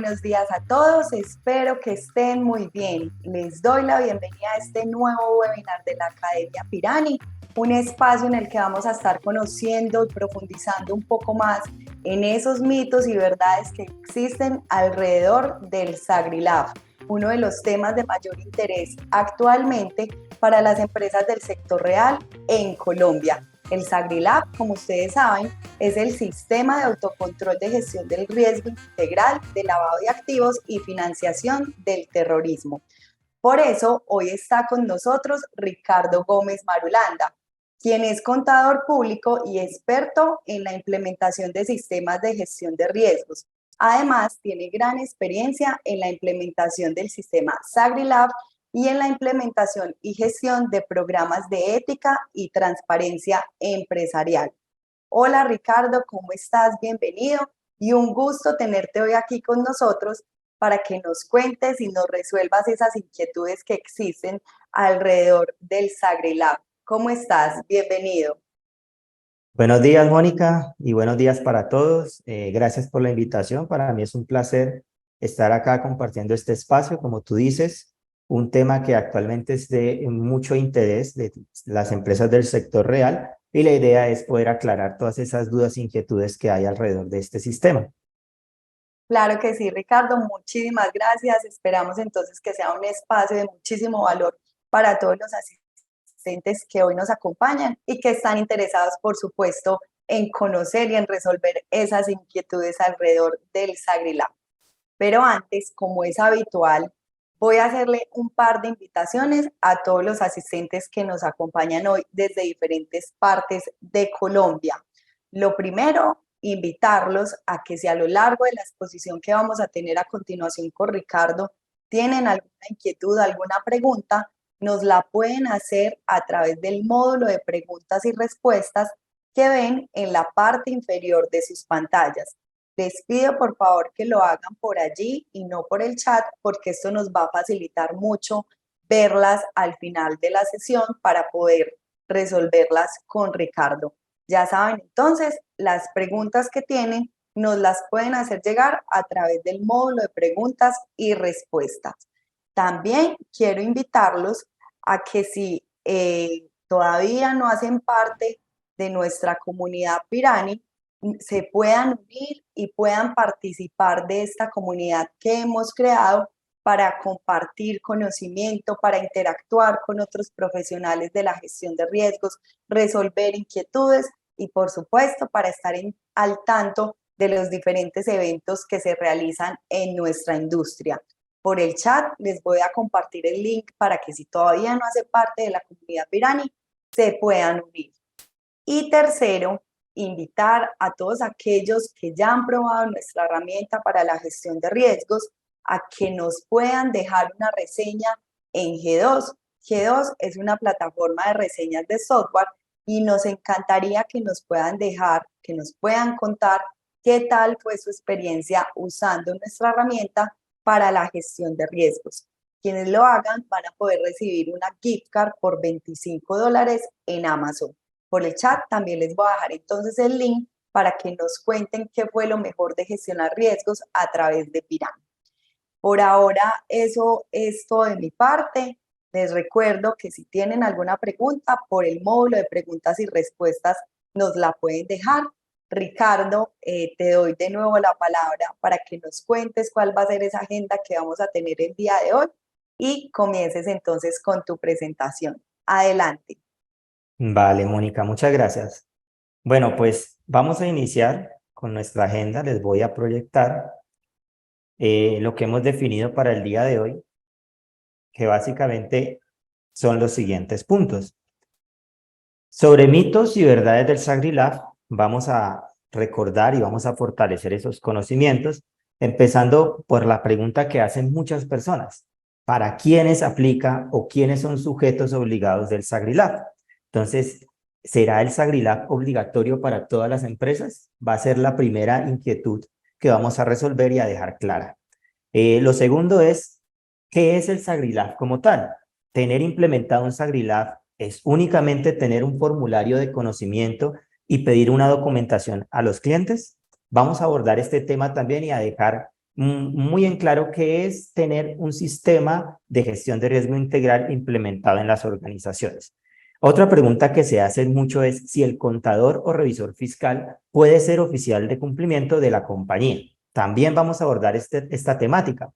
buenos días a todos, espero que estén muy bien. Les doy la bienvenida a este nuevo webinar de la Academia Pirani, un espacio en el que vamos a estar conociendo y profundizando un poco más en esos mitos y verdades que existen alrededor del SagriLab, uno de los temas de mayor interés actualmente para las empresas del sector real en Colombia. El SagriLab, como ustedes saben, es el sistema de autocontrol de gestión del riesgo integral de lavado de activos y financiación del terrorismo. Por eso, hoy está con nosotros Ricardo Gómez Marulanda, quien es contador público y experto en la implementación de sistemas de gestión de riesgos. Además, tiene gran experiencia en la implementación del sistema SagriLab y en la implementación y gestión de programas de ética y transparencia empresarial. Hola Ricardo, ¿cómo estás? Bienvenido y un gusto tenerte hoy aquí con nosotros para que nos cuentes y nos resuelvas esas inquietudes que existen alrededor del SagriLab. ¿Cómo estás? Bienvenido. Buenos días, Mónica, y buenos días para todos. Gracias por la invitación. Para mí es un placer estar acá compartiendo este espacio, como tú dices, un tema que actualmente es de mucho interés de las empresas del sector real, y la idea es poder aclarar todas esas dudas e inquietudes que hay alrededor de este sistema. Claro que sí, Ricardo, muchísimas gracias. Esperamos entonces que sea un espacio de muchísimo valor para todos los asistentes que hoy nos acompañan y que están interesados, por supuesto, en conocer y en resolver esas inquietudes alrededor del SagriLab. Pero antes, como es habitual, voy a hacerle un par de invitaciones a todos los asistentes que nos acompañan hoy desde diferentes partes de Colombia. Lo primero, invitarlos a que si a lo largo de la exposición que vamos a tener a continuación con Ricardo tienen alguna inquietud, alguna pregunta, nos la pueden hacer a través del módulo de preguntas y respuestas que ven en la parte inferior de sus pantallas. Les pido por favor que lo hagan por allí y no por el chat, porque esto nos va a facilitar mucho verlas al final de la sesión para poder resolverlas con Ricardo. Ya saben, entonces, las preguntas que tienen nos las pueden hacer llegar a través del módulo de preguntas y respuestas. También quiero invitarlos a que si todavía no hacen parte de nuestra comunidad Pirani, se puedan unir y puedan participar de esta comunidad que hemos creado para compartir conocimiento, para interactuar con otros profesionales de la gestión de riesgos, resolver inquietudes y, por supuesto, para estar al tanto de los diferentes eventos que se realizan en nuestra industria. Por el chat les voy a compartir el link para que si todavía no hace parte de la comunidad Pirani, se puedan unir. Y tercero, invitar a todos aquellos que ya han probado nuestra herramienta para la gestión de riesgos a que nos puedan dejar una reseña en G2. G2 es una plataforma de reseñas de software y nos encantaría que nos puedan dejar, que nos puedan contar qué tal fue su experiencia usando nuestra herramienta para la gestión de riesgos. Quienes lo hagan van a poder recibir una gift card por $25 en Amazon. Por el chat también les voy a dejar entonces el link para que nos cuenten qué fue lo mejor de gestionar riesgos a través de Pirani. Por ahora eso es todo de mi parte. Les recuerdo que si tienen alguna pregunta por el módulo de preguntas y respuestas nos la pueden dejar. Ricardo, te doy de nuevo la palabra para que nos cuentes cuál va a ser esa agenda que vamos a tener el día de hoy y comiences entonces con tu presentación. Adelante. Vale, Mónica, muchas gracias. Bueno, pues vamos a iniciar con nuestra agenda. Les voy a proyectar lo que hemos definido para el día de hoy, que básicamente son los siguientes puntos. Sobre mitos y verdades del SagriLab, vamos a recordar y vamos a fortalecer esos conocimientos, empezando por la pregunta que hacen muchas personas: ¿para quiénes aplica o quiénes son sujetos obligados del SagriLab? Entonces, ¿será el SagriLab obligatorio para todas las empresas? Va a ser la primera inquietud que vamos a resolver y a dejar clara. Lo segundo es, ¿qué es el SagriLab como tal? Tener implementado un SagriLab es únicamente tener un formulario de conocimiento y pedir una documentación a los clientes. Vamos a abordar este tema también y a dejar muy en claro qué es tener un sistema de gestión de riesgo integral implementado en las organizaciones. Otra pregunta que se hace mucho es si el contador o revisor fiscal puede ser oficial de cumplimiento de la compañía. También vamos a abordar esta temática.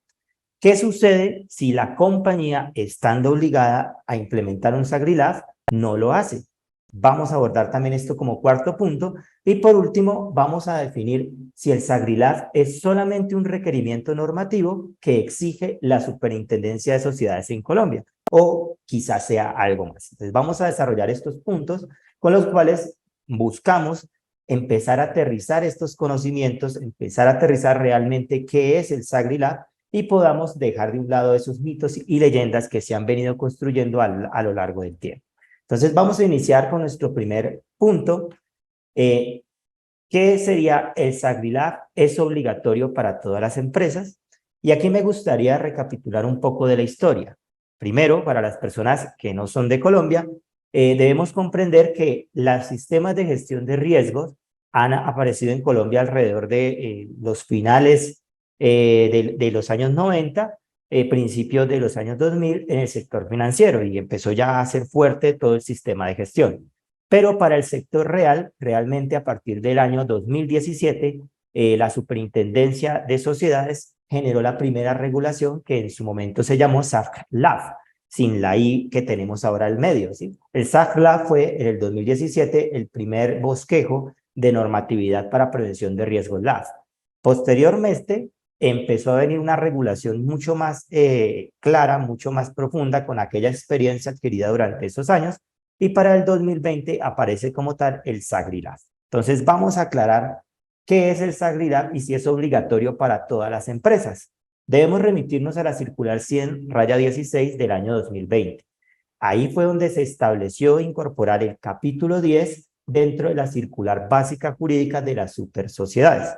¿Qué sucede si la compañía, estando obligada a implementar un SAGRI-LAF, no lo hace? Vamos a abordar también esto como cuarto punto. Y por último, vamos a definir si el SAGRI-LAF es solamente un requerimiento normativo que exige la Superintendencia de Sociedades en Colombia o quizás sea algo más. Entonces, vamos a desarrollar estos puntos con los cuales buscamos empezar a aterrizar estos conocimientos, empezar a aterrizar realmente qué es el SAGRI-LAF y podamos dejar de un lado esos mitos y leyendas que se han venido construyendo a lo largo del tiempo. Entonces vamos a iniciar con nuestro primer punto. ¿Qué sería el SAGRI-LAF? Es obligatorio para todas las empresas. Y aquí me gustaría recapitular un poco de la historia. Primero, para las personas que no son de Colombia, debemos comprender que los sistemas de gestión de riesgos han aparecido en Colombia alrededor de los finales de los años 90, principios de los años 2000 en el sector financiero y empezó ya a ser fuerte todo el sistema de gestión. Pero para el sector real, realmente a partir del año 2017, la Superintendencia de Sociedades generó la primera regulación que en su momento se llamó SAFLAF, sin la I que tenemos ahora al medio, ¿sí? El SAFLAF fue en el 2017 el primer bosquejo de normatividad para prevención de riesgos LAF. Posteriormente, empezó a venir una regulación mucho más clara, mucho más profunda con aquella experiencia adquirida durante esos años, y para el 2020 aparece como tal el SAGRI-LAF. Entonces vamos a aclarar qué es el SAGRI-LAF y si es obligatorio para todas las empresas. Debemos remitirnos a la circular 100-16 del año 2020. Ahí fue donde se estableció incorporar el capítulo 10 dentro de la circular básica jurídica de las supersociedades.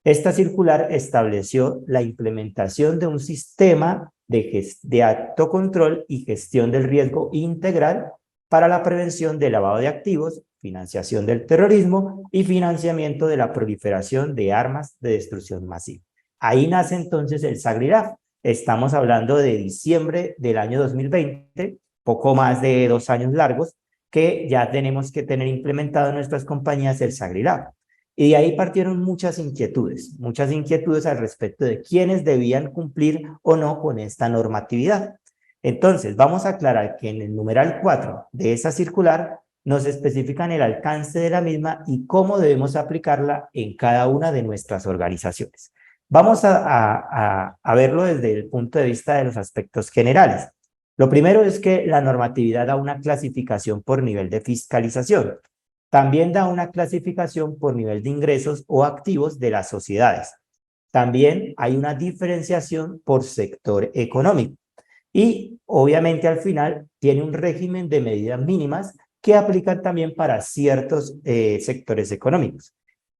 Esta circular estableció la implementación de un sistema de autocontrol y gestión del riesgo integral para la prevención del lavado de activos, financiación del terrorismo y financiamiento de la proliferación de armas de destrucción masiva. Ahí nace entonces el SAGRI-LAF. Estamos hablando de diciembre del año 2020, poco más de 2 años largos, que ya tenemos que tener implementado en nuestras compañías el SAGRI-LAF. Y de ahí partieron muchas inquietudes al respecto de quiénes debían cumplir o no con esta normatividad. Entonces, vamos a aclarar que en el numeral 4 de esa circular nos especifican el alcance de la misma y cómo debemos aplicarla en cada una de nuestras organizaciones. Vamos a verlo desde el punto de vista de los aspectos generales. Lo primero es que la normatividad da una clasificación por nivel de fiscalización. También da una clasificación por nivel de ingresos o activos de las sociedades. También hay una diferenciación por sector económico. Y obviamente al final tiene un régimen de medidas mínimas que aplican también para ciertos sectores económicos.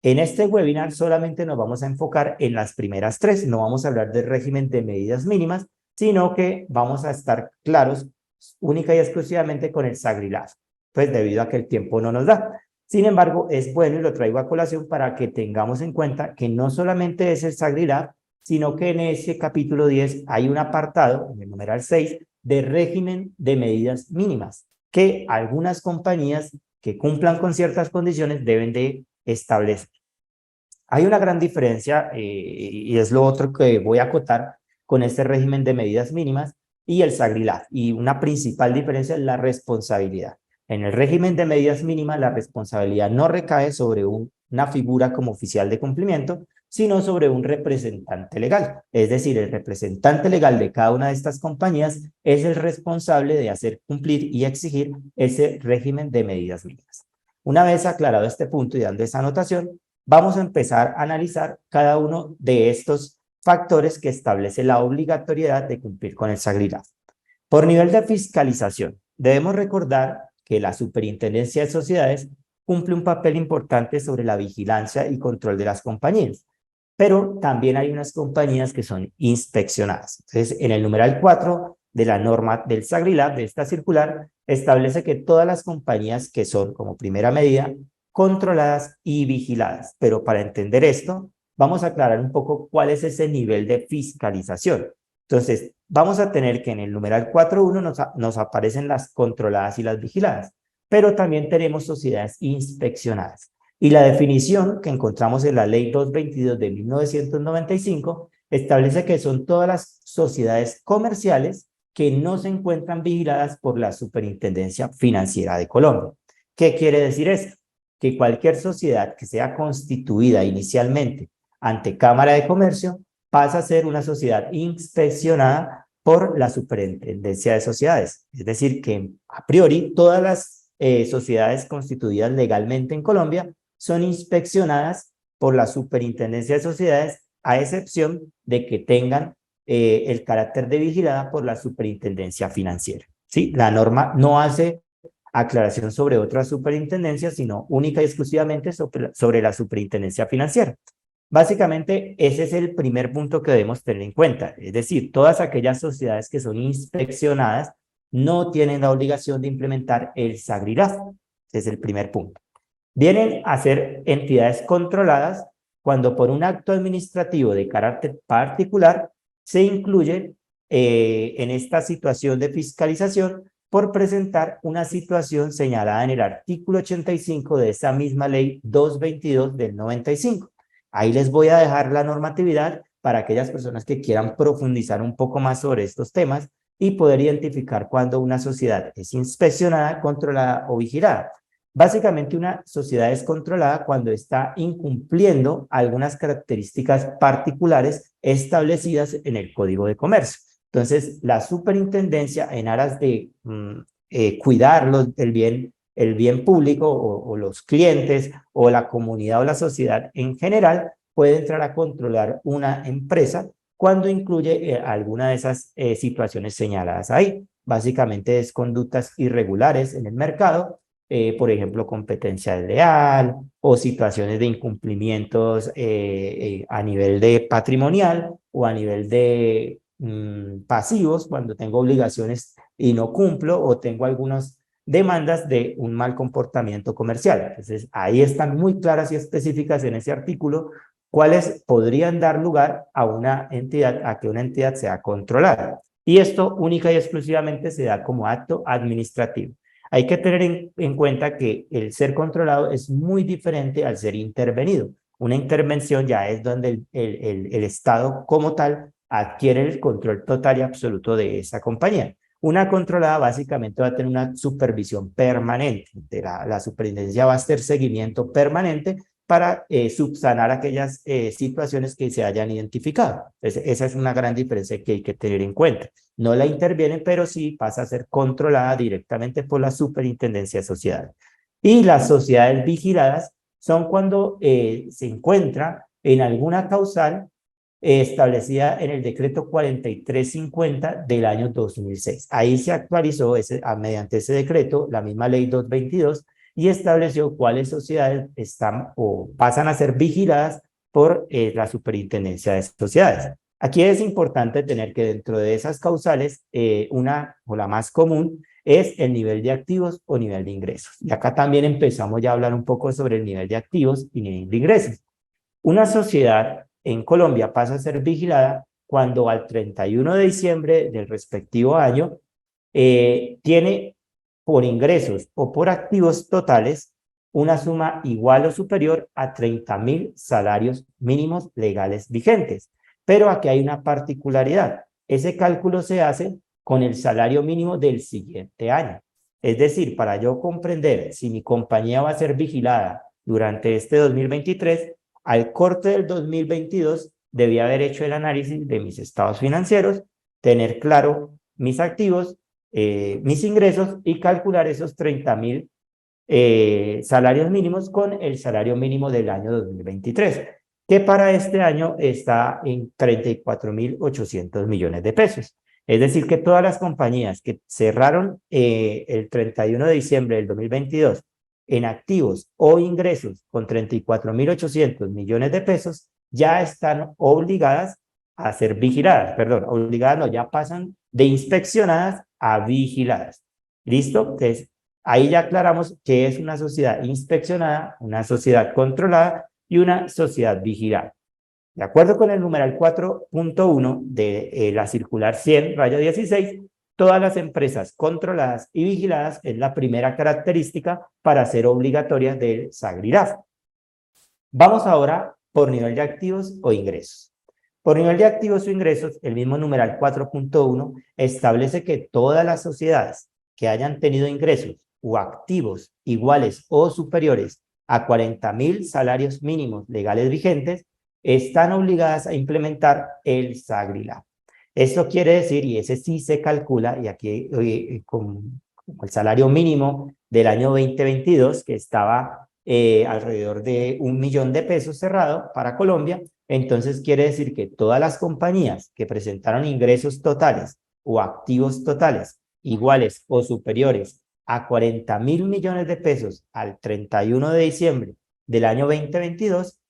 En este webinar solamente nos vamos a enfocar en las primeras 3, no vamos a hablar del régimen de medidas mínimas, sino que vamos a estar claros única y exclusivamente con el SAGRI-LAF, pues debido a que el tiempo no nos da. Sin embargo, es bueno y lo traigo a colación para que tengamos en cuenta que no solamente es el SAGRI-LAF, sino que en ese capítulo 10 hay un apartado, en el numeral 6, de régimen de medidas mínimas, que algunas compañías que cumplan con ciertas condiciones deben de establecer. Hay una gran diferencia, y es lo otro que voy a acotar con este régimen de medidas mínimas y el SAGRI-LAF, y una principal diferencia es la responsabilidad. En el régimen de medidas mínimas, la responsabilidad no recae sobre una figura como oficial de cumplimiento, sino sobre un representante legal. Es decir, el representante legal de cada una de estas compañías es el responsable de hacer cumplir y exigir ese régimen de medidas mínimas. Una vez aclarado este punto y dando esa anotación, vamos a empezar a analizar cada uno de estos factores que establece la obligatoriedad de cumplir con el SAGRI-LAF. Por nivel de fiscalización, debemos recordar que la Superintendencia de Sociedades cumple un papel importante sobre la vigilancia y control de las compañías, pero también hay unas compañías que son inspeccionadas. Entonces, en el numeral 4 de la norma del SAGRI-LAF, de esta circular, establece que todas las compañías que son, como primera medida, controladas y vigiladas. Pero para entender esto, vamos a aclarar un poco cuál es ese nivel de fiscalización. Entonces, vamos a tener que en el numeral 4.1 nos aparecen las controladas y las vigiladas, pero también tenemos sociedades inspeccionadas. Y la definición que encontramos en la Ley 222 de 1995 establece que son todas las sociedades comerciales que no se encuentran vigiladas por la Superintendencia Financiera de Colombia. ¿Qué quiere decir eso? Que cualquier sociedad que sea constituida inicialmente ante Cámara de Comercio pasa a ser una sociedad inspeccionada por la Superintendencia de Sociedades. Es decir, que a priori todas las sociedades constituidas legalmente en Colombia son inspeccionadas por la Superintendencia de Sociedades, a excepción de que tengan el carácter de vigilada por la Superintendencia Financiera. ¿Sí? La norma no hace aclaración sobre otras superintendencias, sino única y exclusivamente sobre la Superintendencia Financiera. Básicamente, ese es el primer punto que debemos tener en cuenta. Es decir, todas aquellas sociedades que son inspeccionadas no tienen la obligación de implementar el SAGRILAF. Ese es el primer punto. Vienen a ser entidades controladas cuando por un acto administrativo de carácter particular se incluye en esta situación de fiscalización por presentar una situación señalada en el artículo 85 de esa misma ley 222 del 95. Ahí les voy a dejar la normatividad para aquellas personas que quieran profundizar un poco más sobre estos temas y poder identificar cuando una sociedad es inspeccionada, controlada o vigilada. Básicamente, una sociedad es controlada cuando está incumpliendo algunas características particulares establecidas en el Código de Comercio. Entonces, la superintendencia, en aras de cuidar el bien público o los clientes o la comunidad o la sociedad en general, puede entrar a controlar una empresa cuando incluye alguna de esas situaciones señaladas ahí. Básicamente es conductas irregulares en el mercado, por ejemplo, competencia desleal o situaciones de incumplimientos a nivel de patrimonial o a nivel de pasivos, cuando tengo obligaciones y no cumplo o tengo algunas demandas de un mal comportamiento comercial. Entonces, ahí están muy claras y específicas en ese artículo cuáles podrían dar lugar a una entidad, a que una entidad sea controlada. Y esto única y exclusivamente se da como acto administrativo. Hay que tener en cuenta que el ser controlado es muy diferente al ser intervenido. Una intervención ya es donde el Estado como tal adquiere el control total y absoluto de esa compañía. Una controlada básicamente va a tener una supervisión permanente. La superintendencia va a hacer seguimiento permanente para subsanar aquellas situaciones que se hayan identificado. Entonces, esa es una gran diferencia que hay que tener en cuenta. No la intervienen, pero sí pasa a ser controlada directamente por la Superintendencia de Sociedades. Y las sociedades vigiladas son cuando se encuentra en alguna causal establecida en el decreto 4350 del año 2006. Ahí se actualizó mediante ese decreto la misma ley 222 y estableció cuáles sociedades están o pasan a ser vigiladas por la Superintendencia de Sociedades. Aquí es importante tener que dentro de esas causales, una o la más común es el nivel de activos o nivel de ingresos. Y acá también empezamos ya a hablar un poco sobre el nivel de activos y nivel de ingresos. Una sociedad en Colombia pasa a ser vigilada cuando al 31 de diciembre del respectivo año tiene por ingresos o por activos totales una suma igual o superior a 30.000 salarios mínimos legales vigentes. Pero aquí hay una particularidad. Ese cálculo se hace con el salario mínimo del siguiente año. Es decir, para yo comprender si mi compañía va a ser vigilada durante este 2023, al corte del 2022 debía haber hecho el análisis de mis estados financieros, tener claro mis activos, mis ingresos y calcular esos 30.000 salarios mínimos con el salario mínimo del año 2023, que para este año está en 34.800 millones de pesos. Es decir, que todas las compañías que cerraron el 31 de diciembre del 2022 en activos o ingresos con 34.800 millones de pesos ya están obligadas a ser vigiladas, perdón, obligadas no, ya pasan de inspeccionadas a vigiladas. ¿Listo? Entonces, ahí ya aclaramos qué es una sociedad inspeccionada, una sociedad controlada y una sociedad vigilada. De acuerdo con el numeral 4.1 de la circular 100/16, todas las empresas controladas y vigiladas es la primera característica para ser obligatorias del SAGRIRAF. Vamos ahora por nivel de activos o ingresos. Por nivel de activos o ingresos, el mismo numeral 4.1 establece que todas las sociedades que hayan tenido ingresos o activos iguales o superiores a 40.000 salarios mínimos legales vigentes están obligadas a implementar el SAGRILAF. Esto quiere decir, y ese sí se calcula, y aquí con el salario mínimo del año 2022, que estaba alrededor de 1.000.000 de pesos cerrado para Colombia, entonces quiere decir que todas las compañías que presentaron ingresos totales o activos totales iguales o superiores a 40.000 millones de pesos al 31 de diciembre del año 2022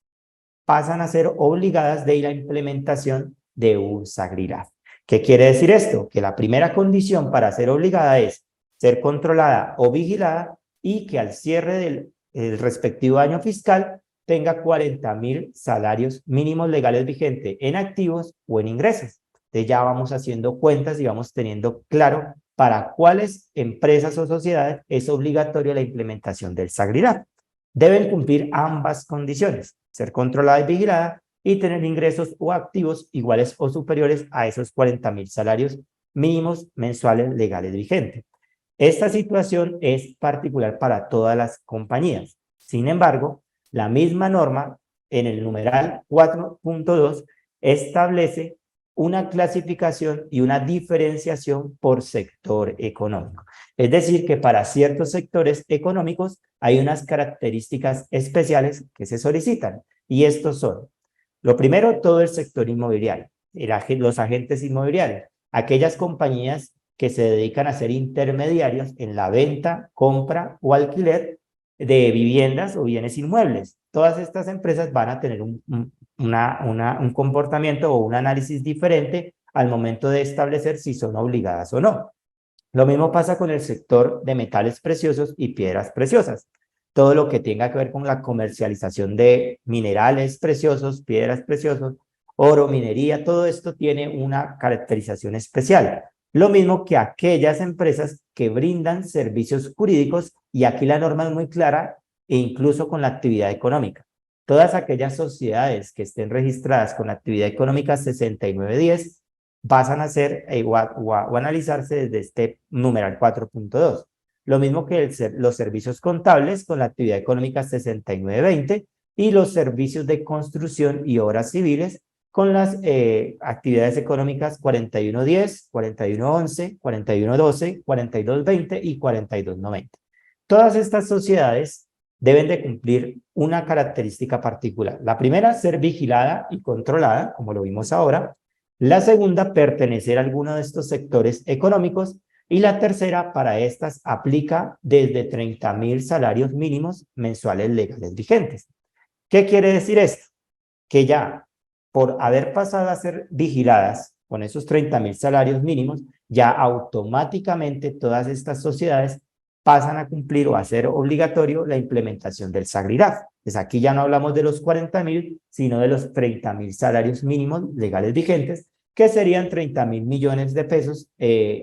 pasan a ser obligadas de la implementación de un SAGRIRAF. ¿Qué quiere decir esto? Que la primera condición para ser obligada es ser controlada o vigilada y que al cierre del respectivo año fiscal tenga 40.000 salarios mínimos legales vigentes en activos o en ingresos. Entonces ya vamos haciendo cuentas y vamos teniendo claro para cuáles empresas o sociedades es obligatoria la implementación del SAGRIRAF. Deben cumplir ambas condiciones, ser controlada y vigilada y tener ingresos o activos iguales o superiores a esos 40.000 salarios mínimos mensuales legales vigentes. Esta situación es particular para todas las compañías. Sin embargo, la misma norma en el numeral 4.2 establece una clasificación y una diferenciación por sector económico. Es decir, que para ciertos sectores económicos hay unas características especiales que se solicitan, y estos son, lo primero, todo el sector inmobiliario, los agentes inmobiliarios, aquellas compañías que se dedican a ser intermediarios en la venta, compra o alquiler de viviendas o bienes inmuebles. Todas estas empresas van a tener un comportamiento o un análisis diferente al momento de establecer si son obligadas o no. Lo mismo pasa con el sector de metales preciosos y piedras preciosas. Todo lo que tenga que ver con la comercialización de minerales preciosos, piedras preciosas, oro, minería, todo esto tiene una caracterización especial. Lo mismo que aquellas empresas que brindan servicios jurídicos, y aquí la norma es muy clara, e incluso con la actividad económica. Todas aquellas sociedades que estén registradas con la actividad económica 6910 pasan a ser o analizarse desde este numeral 4.2. Lo mismo que los servicios contables con la actividad económica 6920 y los servicios de construcción y obras civiles con las actividades económicas 4110, 4111, 4112, 4220 y 4290. Todas estas sociedades deben de cumplir una característica particular. La primera, ser vigilada y controlada, como lo vimos ahora. La segunda, pertenecer a alguno de estos sectores económicos. Y la tercera, para estas, aplica desde 30.000 salarios mínimos mensuales legales vigentes. ¿Qué quiere decir esto? Que ya por haber pasado a ser vigiladas con esos 30.000 salarios mínimos, ya automáticamente todas estas sociedades pasan a cumplir o a ser obligatorio la implementación del SAGRIRAF. Pues aquí ya no hablamos de los 40.000, sino de los 30.000 salarios mínimos legales vigentes, que serían 30.000 millones de pesos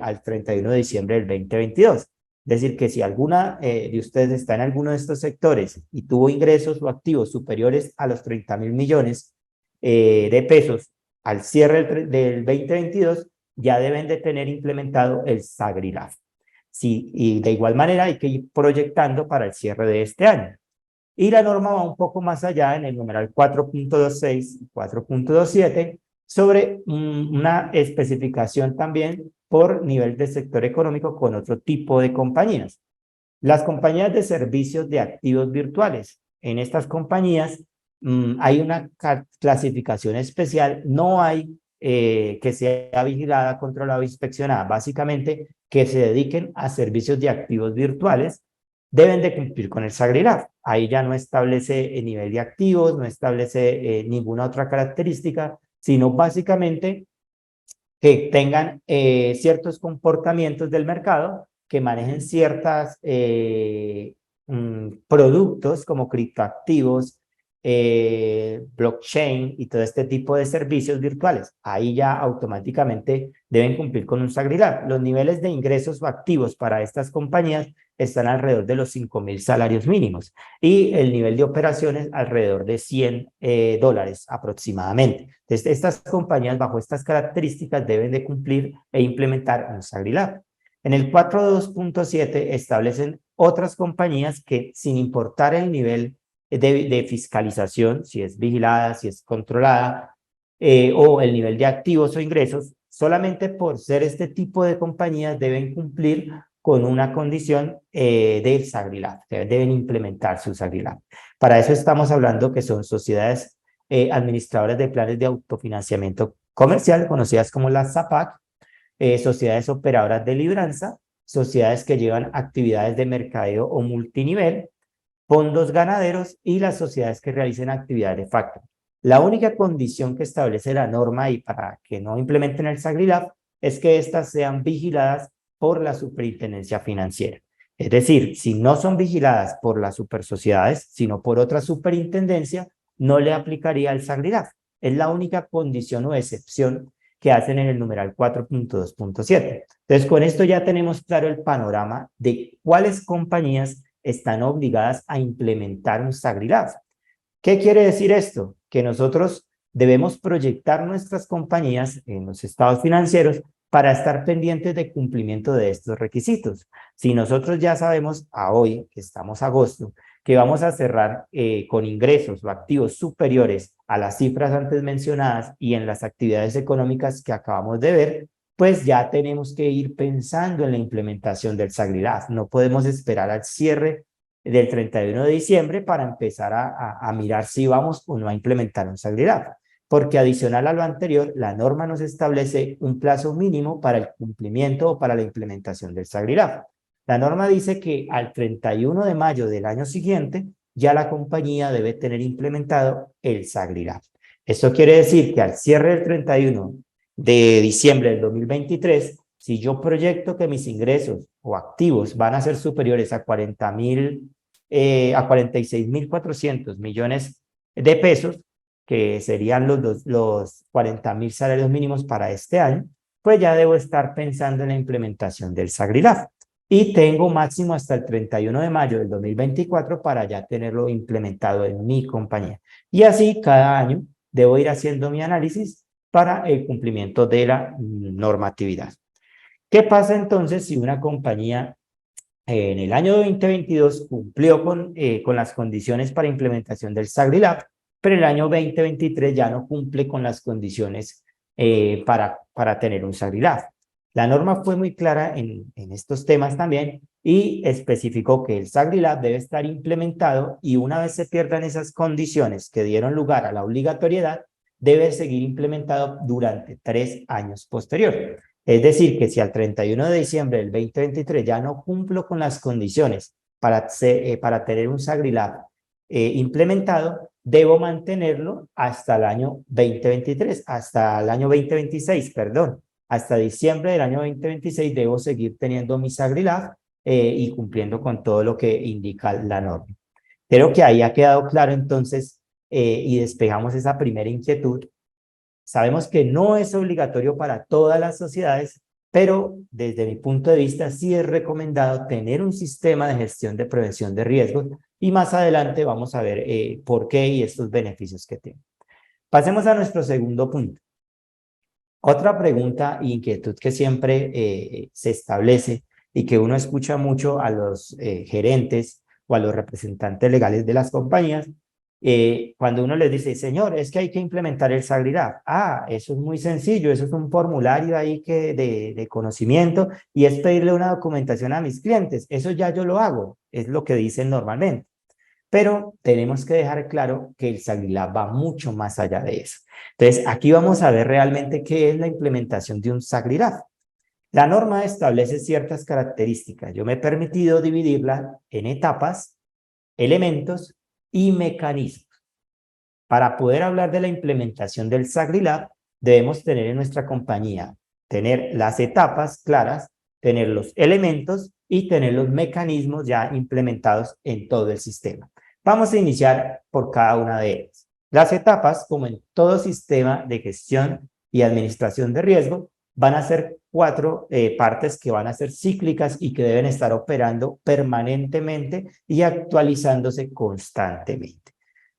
al 31 de diciembre del 2022. Es decir, que si alguna de ustedes está en alguno de estos sectores y tuvo ingresos o activos superiores a los 30.000 millones de pesos al cierre del 2022, ya deben de tener implementado el SAGRIRAF. Sí, y de igual manera hay que ir proyectando para el cierre de este año. Y la norma va un poco más allá en el numeral 4.26 y 4.27 sobre una especificación también por nivel de sector económico con otro tipo de compañías. Las compañías de servicios de activos virtuales. En estas compañías hay una clasificación especial, no hay que sea vigilada, controlada o inspeccionada, básicamente que se dediquen a servicios de activos virtuales, deben de cumplir con el SAGRIRAF. Ahí ya no establece el nivel de activos, no establece ninguna otra característica, sino básicamente que tengan ciertos comportamientos del mercado, que manejen ciertos productos como criptoactivos, blockchain y todo este tipo de servicios virtuales. Ahí ya automáticamente deben cumplir con un SagriLab. Los niveles de ingresos o activos para estas compañías están alrededor de los 5.000 salarios mínimos y el nivel de operaciones alrededor de $100 aproximadamente. Entonces, estas compañías bajo estas características deben de cumplir e implementar un SagriLab. En el 4.2.7 establecen otras compañías que, sin importar el nivel de fiscalización, si es vigilada, si es controlada, o el nivel de activos o ingresos, solamente por ser este tipo de compañías deben cumplir con una condición del SagriLab, deben implementar su SagriLab. Para eso estamos hablando que son sociedades administradoras de planes de autofinanciamiento comercial, conocidas como las SAPAC, sociedades operadoras de libranza, sociedades que llevan actividades de mercadeo o multinivel, fondos ganaderos y las sociedades que realicen actividades de factoring. La única condición que establece la norma y para que no implementen el SagriLab es que éstas sean vigiladas por la superintendencia financiera. Es decir, si no son vigiladas por las supersociedades, sino por otra superintendencia, no le aplicaría el SagriLab. Es la única condición o excepción que hacen en el numeral 4.2.7. Entonces, con esto ya tenemos claro el panorama de cuáles compañías están obligadas a implementar un SagriLab. ¿Qué quiere decir esto? Que nosotros debemos proyectar nuestras compañías en los estados financieros para estar pendientes de cumplimiento de estos requisitos. Si nosotros ya sabemos a hoy, que estamos a agosto, que vamos a cerrar con ingresos o activos superiores a las cifras antes mencionadas y en las actividades económicas que acabamos de ver, pues ya tenemos que ir pensando en la implementación del SagriLab. No podemos esperar al cierre del 31 de diciembre para empezar a mirar si vamos o no a implementar un SagriLab. Porque adicional a lo anterior, la norma nos establece un plazo mínimo para el cumplimiento o para la implementación del SagriLab. La norma dice que al 31 de mayo del año siguiente ya la compañía debe tener implementado el SagriLab. Esto quiere decir que al cierre del 31 de diciembre del 2023, si yo proyecto que mis ingresos o activos van a ser superiores a 46.400 millones de pesos, que serían los 40.000 salarios mínimos para este año, pues ya debo estar pensando en la implementación del SagriLab. Y tengo máximo hasta el 31 de mayo del 2024 para ya tenerlo implementado en mi compañía. Y así cada año debo ir haciendo mi análisis para el cumplimiento de la normatividad. ¿Qué pasa entonces si una compañía en el año 2022 cumplió con las condiciones para implementación del SagriLab, pero el año 2023 ya no cumple con las condiciones para tener un SagriLab? La norma fue muy clara en estos temas también y especificó que el SagriLab debe estar implementado y una vez se pierdan esas condiciones que dieron lugar a la obligatoriedad, debe seguir implementado durante 3 años posteriores. Es decir, que si al 31 de diciembre del 2023 ya no cumplo con las condiciones para tener un SagriLab implementado, debo mantenerlo hasta el año 2023, hasta el año 2026, perdón. Hasta diciembre del año 2026 debo seguir teniendo mi SagriLab y cumpliendo con todo lo que indica la norma. Creo que ahí ha quedado claro entonces y despejamos esa primera inquietud. Sabemos que no es obligatorio para todas las sociedades, pero desde mi punto de vista sí es recomendado tener un sistema de gestión de prevención de riesgos y más adelante vamos a ver por qué y estos beneficios que tiene. Pasemos a nuestro segundo punto. Otra pregunta e inquietud que siempre se establece y que uno escucha mucho a los gerentes o a los representantes legales de las compañías, cuando uno les dice, señor, es que hay que implementar el SagriLab. Ah, eso es muy sencillo, eso es un formulario ahí de conocimiento y es pedirle una documentación a mis clientes. Eso ya yo lo hago, es lo que dicen normalmente. Pero tenemos que dejar claro que el SagriLab va mucho más allá de eso. Entonces, aquí vamos a ver realmente qué es la implementación de un SagriLab. La norma establece ciertas características. Yo me he permitido dividirla en etapas, elementos y mecanismos. Para poder hablar de la implementación del SagriLab, debemos tener en nuestra compañía, tener las etapas claras, tener los elementos y tener los mecanismos ya implementados en todo el sistema. Vamos a iniciar por cada una de ellas. Las etapas, como en todo sistema de gestión y administración de riesgo, van a ser cuatro partes que van a ser cíclicas y que deben estar operando permanentemente y actualizándose constantemente.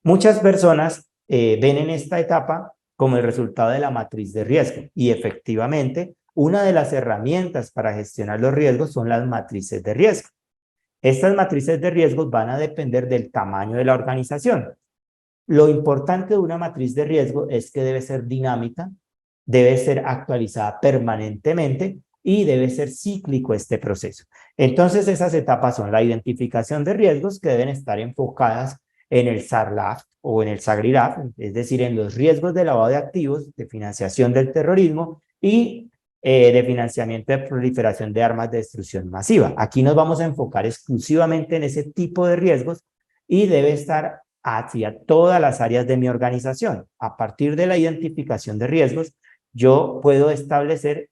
Muchas personas ven en esta etapa como el resultado de la matriz de riesgo y efectivamente una de las herramientas para gestionar los riesgos son las matrices de riesgo. Estas matrices de riesgos van a depender del tamaño de la organización. Lo importante de una matriz de riesgo es que debe ser dinámica, debe ser actualizada permanentemente y debe ser cíclico este proceso. Entonces, esas etapas son la identificación de riesgos que deben estar enfocadas en el SARLAF o en el SAGRILAF, es decir, en los riesgos de lavado de activos, de financiación del terrorismo y de financiamiento de proliferación de armas de destrucción masiva. Aquí nos vamos a enfocar exclusivamente en ese tipo de riesgos y debe estar hacia todas las áreas de mi organización. A partir de la identificación de riesgos, yo puedo establecer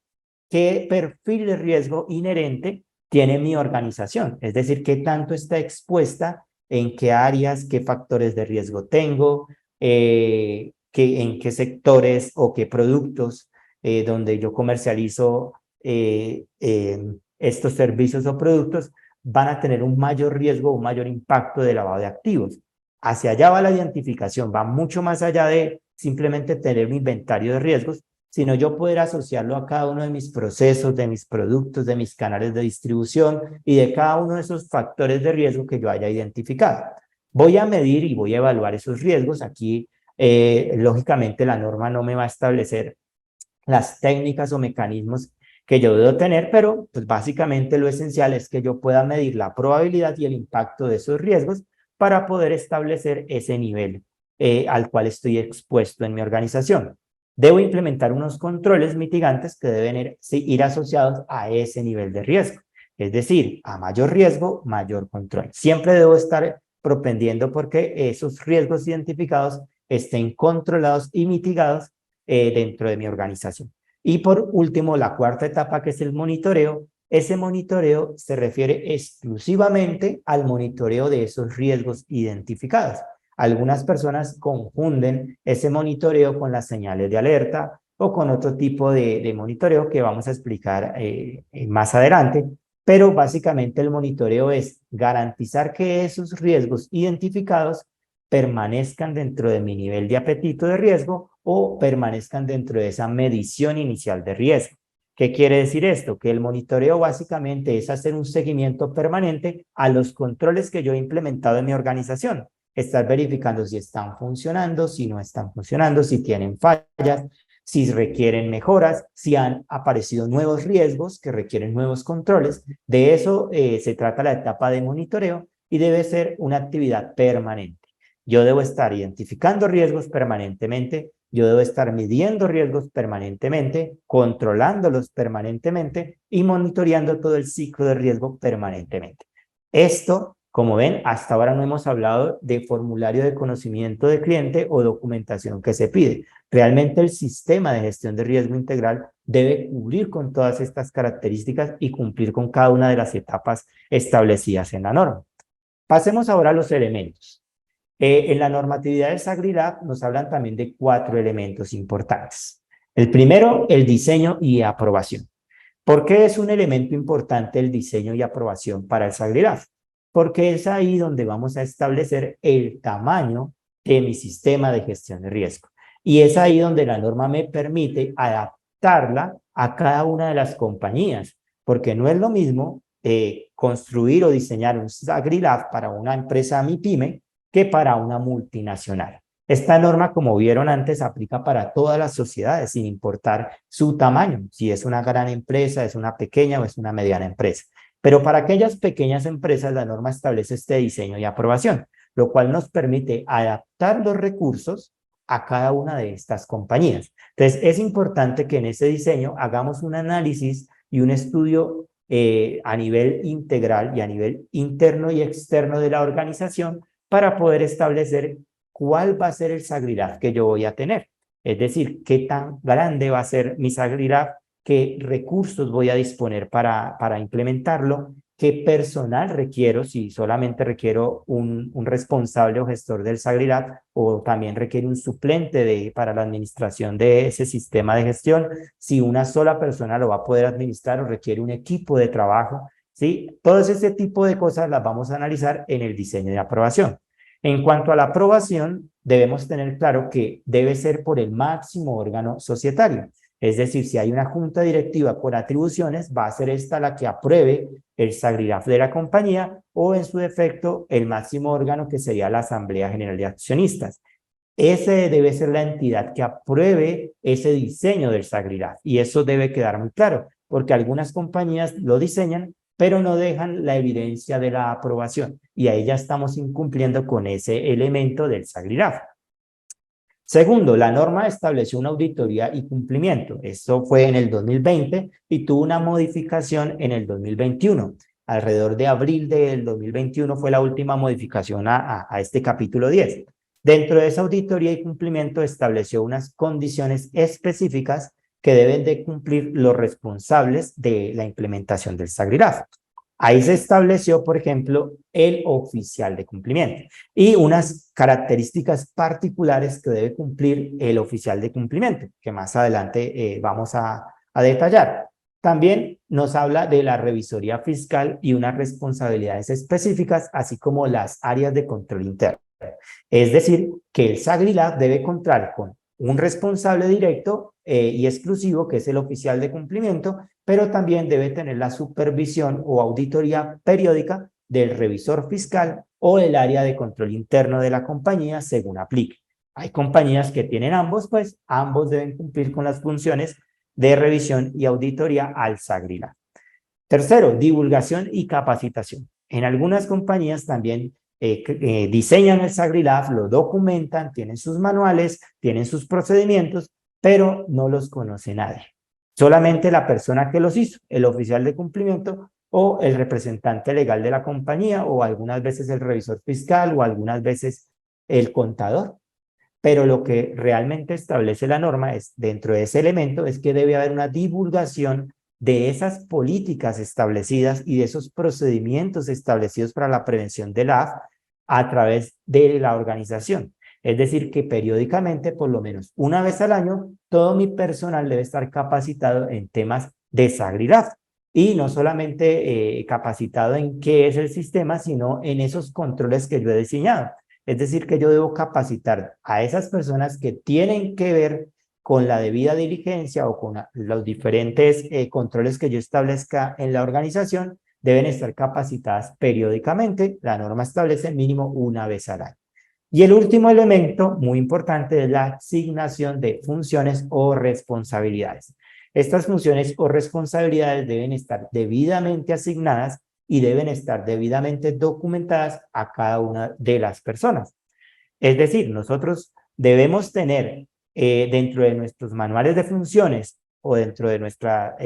qué perfil de riesgo inherente tiene mi organización, es decir, qué tanto está expuesta, en qué áreas, qué factores de riesgo tengo, en qué sectores o qué productos donde yo comercializo estos servicios o productos van a tener un mayor riesgo, un mayor impacto de lavado de activos. Hacia allá va la identificación, va mucho más allá de simplemente tener un inventario de riesgos, sino yo poder asociarlo a cada uno de mis procesos, de mis productos, de mis canales de distribución y de cada uno de esos factores de riesgo que yo haya identificado. Voy a medir y voy a evaluar esos riesgos. Aquí, lógicamente, la norma no me va a establecer las técnicas o mecanismos que yo debo tener, pero pues básicamente lo esencial es que yo pueda medir la probabilidad y el impacto de esos riesgos para poder establecer ese nivel al cual estoy expuesto en mi organización. Debo implementar unos controles mitigantes que deben ir asociados a ese nivel de riesgo. Es decir, a mayor riesgo, mayor control. Siempre debo estar propendiendo porque esos riesgos identificados estén controlados y mitigados dentro de mi organización. Y por último, la cuarta etapa, que es el monitoreo. Ese monitoreo se refiere exclusivamente al monitoreo de esos riesgos identificados. Algunas personas confunden ese monitoreo con las señales de alerta o con otro tipo de monitoreo que vamos a explicar más adelante, pero básicamente el monitoreo es garantizar que esos riesgos identificados permanezcan dentro de mi nivel de apetito de riesgo o permanezcan dentro de esa medición inicial de riesgo. ¿Qué quiere decir esto? Que el monitoreo básicamente es hacer un seguimiento permanente a los controles que yo he implementado en mi organización. Estar verificando si están funcionando, si no están funcionando, si tienen fallas, si requieren mejoras, si han aparecido nuevos riesgos que requieren nuevos controles. De eso se trata la etapa de monitoreo y debe ser una actividad permanente. Yo debo estar identificando riesgos permanentemente, yo debo estar midiendo riesgos permanentemente, controlándolos permanentemente y monitoreando todo el ciclo de riesgo permanentemente. Esto, como ven, hasta ahora no hemos hablado de formulario de conocimiento de cliente o documentación que se pide. Realmente el sistema de gestión de riesgo integral debe cubrir con todas estas características y cumplir con cada una de las etapas establecidas en la norma. Pasemos ahora a los elementos. En la normatividad del SAGRILAB nos hablan también de 4 elementos importantes. El primero, el diseño y aprobación. ¿Por qué es un elemento importante el diseño y aprobación para el SAGRILAB? Porque es ahí donde vamos a establecer el tamaño de mi sistema de gestión de riesgo. Y es ahí donde la norma me permite adaptarla a cada una de las compañías, porque no es lo mismo construir o diseñar un SAGRILAB para una empresa MIPYME que para una multinacional. Esta norma, como vieron antes, aplica para todas las sociedades, sin importar su tamaño, si es una gran empresa, es una pequeña o es una mediana empresa. Pero para aquellas pequeñas empresas, la norma establece este diseño y aprobación, lo cual nos permite adaptar los recursos a cada una de estas compañías. Entonces, es importante que en ese diseño hagamos un análisis y un estudio a nivel integral y a nivel interno y externo de la organización para poder establecer cuál va a ser el SAGRILAB que yo voy a tener. Es decir, qué tan grande va a ser mi SAGRILAB, qué recursos voy a disponer para implementarlo, qué personal requiero, si solamente requiero un responsable o gestor del SagriLab, o también requiere un suplente para la administración de ese sistema de gestión, si una sola persona lo va a poder administrar o requiere un equipo de trabajo, ¿sí? Todo ese tipo de cosas las vamos a analizar en el diseño de aprobación. En cuanto a la aprobación, debemos tener claro que debe ser por el máximo órgano societario. Es decir, si hay una junta directiva con atribuciones, va a ser esta la que apruebe el SagriLab de la compañía, o en su defecto el máximo órgano, que sería la Asamblea General de Accionistas. Ese debe ser la entidad que apruebe ese diseño del SagriLab, y eso debe quedar muy claro, porque algunas compañías lo diseñan, pero no dejan la evidencia de la aprobación, y ahí ya estamos incumpliendo con ese elemento del SagriLab. Segundo, la norma estableció una auditoría y cumplimiento. Esto fue en el 2020 y tuvo una modificación en el 2021. Alrededor de abril del 2021 fue la última modificación a este capítulo 10. Dentro de esa auditoría y cumplimiento estableció unas condiciones específicas que deben de cumplir los responsables de la implementación del SagriLab. Ahí se estableció, por ejemplo, el oficial de cumplimiento y unas características particulares que debe cumplir el oficial de cumplimiento, que más adelante vamos a detallar. También nos habla de la revisoría fiscal y unas responsabilidades específicas, así como las áreas de control interno. Es decir, que el SagriLab debe contar con un responsable directo y exclusivo, que es el oficial de cumplimiento, pero también debe tener la supervisión o auditoría periódica del revisor fiscal o el área de control interno de la compañía, según aplique. Hay compañías que tienen ambos, pues ambos deben cumplir con las funciones de revisión y auditoría al SagriLab. Tercero, divulgación y capacitación. En algunas compañías también diseñan el SagriLab, lo documentan, tienen sus manuales, tienen sus procedimientos, pero no los conoce nadie. Solamente la persona que los hizo, el oficial de cumplimiento o el representante legal de la compañía, o algunas veces el revisor fiscal, o algunas veces el contador. Pero lo que realmente establece la norma es, dentro de ese elemento, es que debe haber una divulgación de esas políticas establecidas y de esos procedimientos establecidos para la prevención de la AF a través de la organización. Es decir, que periódicamente, por lo menos una vez al año, todo mi personal debe estar capacitado en temas de SagriLab. Y no solamente capacitado en qué es el sistema, sino en esos controles que yo he diseñado. Es decir, que yo debo capacitar a esas personas que tienen que ver con la debida diligencia o con los diferentes controles que yo establezca en la organización, deben estar capacitadas periódicamente. La norma establece mínimo una vez al año. Y el último elemento muy importante es la asignación de funciones o responsabilidades. Estas funciones o responsabilidades deben estar debidamente asignadas y deben estar debidamente documentadas a cada una de las personas. Es decir, nosotros debemos tener dentro de nuestros manuales de funciones o dentro de nuestra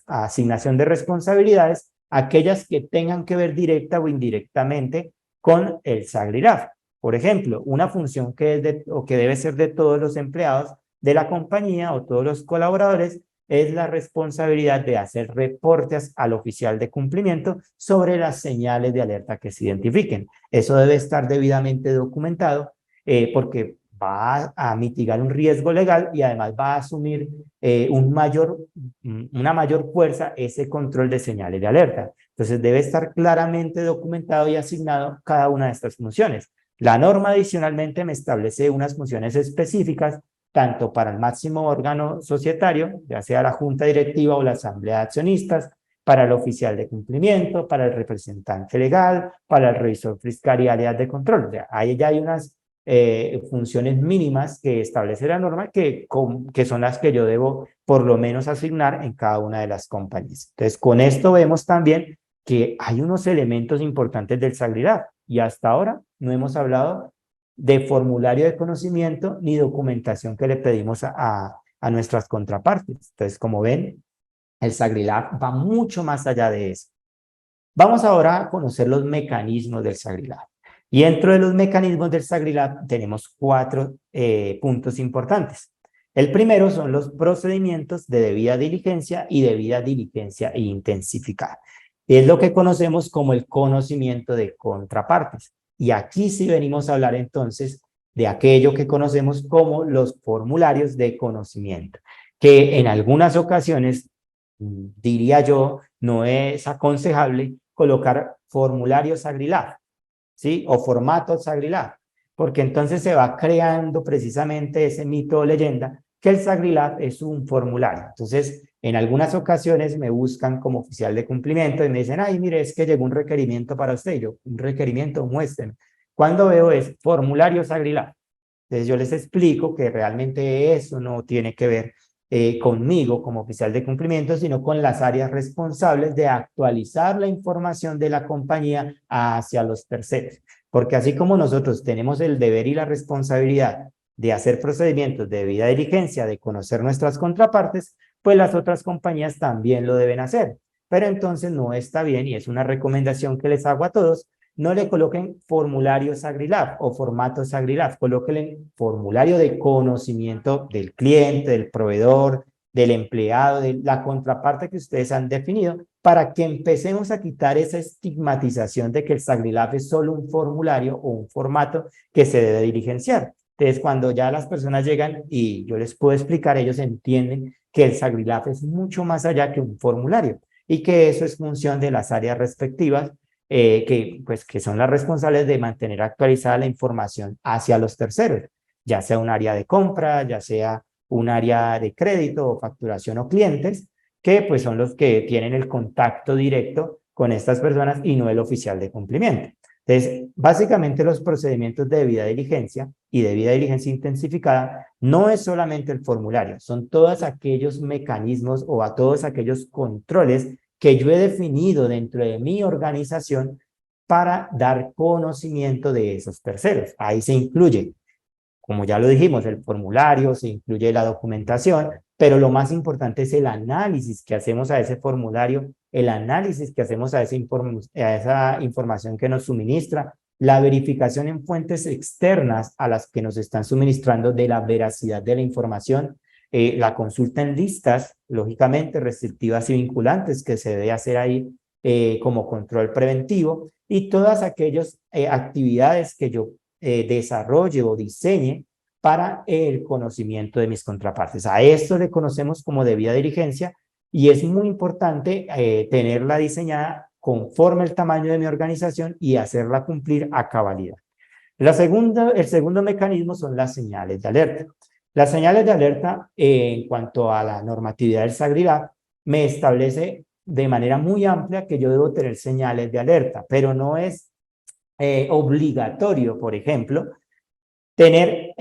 asignación de responsabilidades, aquellas que tengan que ver directa o indirectamente con el SagriLab. Por ejemplo, una función que es o que debe ser de todos los empleados de la compañía o todos los colaboradores es la responsabilidad de hacer reportes al oficial de cumplimiento sobre las señales de alerta que se identifiquen. Eso debe estar debidamente documentado porque va a mitigar un riesgo legal y además va a asumir una mayor fuerza ese control de señales de alerta. Entonces debe estar claramente documentado y asignado cada una de estas funciones. La norma adicionalmente me establece unas funciones específicas tanto para el máximo órgano societario, ya sea la junta directiva o la asamblea de accionistas, para el oficial de cumplimiento, para el representante legal, para el revisor fiscal y áreas de control. O sea, ahí ya hay unas funciones mínimas que establece la norma que son las que yo debo por lo menos asignar en cada una de las compañías. Entonces, con esto vemos también que hay unos elementos importantes del SagriLab y hasta ahora no hemos hablado de formulario de conocimiento ni documentación que le pedimos a nuestras contrapartes. Entonces, como ven, el SagriLab va mucho más allá de eso. Vamos ahora a conocer los mecanismos del SagriLab. Y dentro de los mecanismos del SagriLab tenemos 4 puntos importantes. El primero son los procedimientos de debida diligencia y debida diligencia intensificada. Es lo que conocemos como el conocimiento de contrapartes. Y aquí sí venimos a hablar entonces de aquello que conocemos como los formularios de conocimiento, que en algunas ocasiones, diría yo, no es aconsejable colocar formularios Agrilab, ¿sí? O formatos Agrilab, porque entonces se va creando precisamente ese mito o leyenda que el Sagrilab es un formulario. Entonces, en algunas ocasiones me buscan como oficial de cumplimiento y me dicen, ay, mire, es que llegó un requerimiento para usted. Y yo, un requerimiento, muéstrenme. Cuando veo es formulario Sagrilab. Entonces yo les explico que realmente eso no tiene que ver conmigo como oficial de cumplimiento, sino con las áreas responsables de actualizar la información de la compañía hacia los terceros. Porque así como nosotros tenemos el deber y la responsabilidad de hacer procedimientos de debida diligencia, de conocer nuestras contrapartes, pues las otras compañías también lo deben hacer. Pero entonces no está bien, y es una recomendación que les hago a todos, no le coloquen formularios Agrilab o formatos Agrilab, colóquenle formulario de conocimiento del cliente, del proveedor, del empleado, de la contraparte que ustedes han definido, para que empecemos a quitar esa estigmatización de que el Sagrilab es solo un formulario o un formato que se debe diligenciar. Entonces, cuando ya las personas llegan y yo les puedo explicar, ellos entienden que el Sagrilab es mucho más allá que un formulario y que eso es función de las áreas respectivas que son las responsables de mantener actualizada la información hacia los terceros, ya sea un área de compra, ya sea un área de crédito o facturación o clientes, que pues son los que tienen el contacto directo con estas personas y no el oficial de cumplimiento. Entonces, básicamente los procedimientos de debida diligencia y debida diligencia intensificada no es solamente el formulario, son todos aquellos mecanismos o a todos aquellos controles que yo he definido dentro de mi organización para dar conocimiento de esos terceros. Ahí se incluye, como ya lo dijimos, el formulario, se incluye la documentación, pero lo más importante es el análisis que hacemos a ese formulario, el análisis que hacemos a esa información que nos suministra, la verificación en fuentes externas a las que nos están suministrando de la veracidad de la información, la consulta en listas, lógicamente restrictivas y vinculantes que se debe hacer ahí como control preventivo y todas aquellas actividades que yo desarrolle o diseñe para el conocimiento de mis contrapartes. A esto le conocemos como debida diligencia y es muy importante tenerla diseñada conforme el tamaño de mi organización y hacerla cumplir a cabalidad. El segundo mecanismo son las señales de alerta. Las señales de alerta, en cuanto a la normatividad del SAGRILAB, me establece de manera muy amplia que yo debo tener señales de alerta, pero no es obligatorio, por ejemplo, tener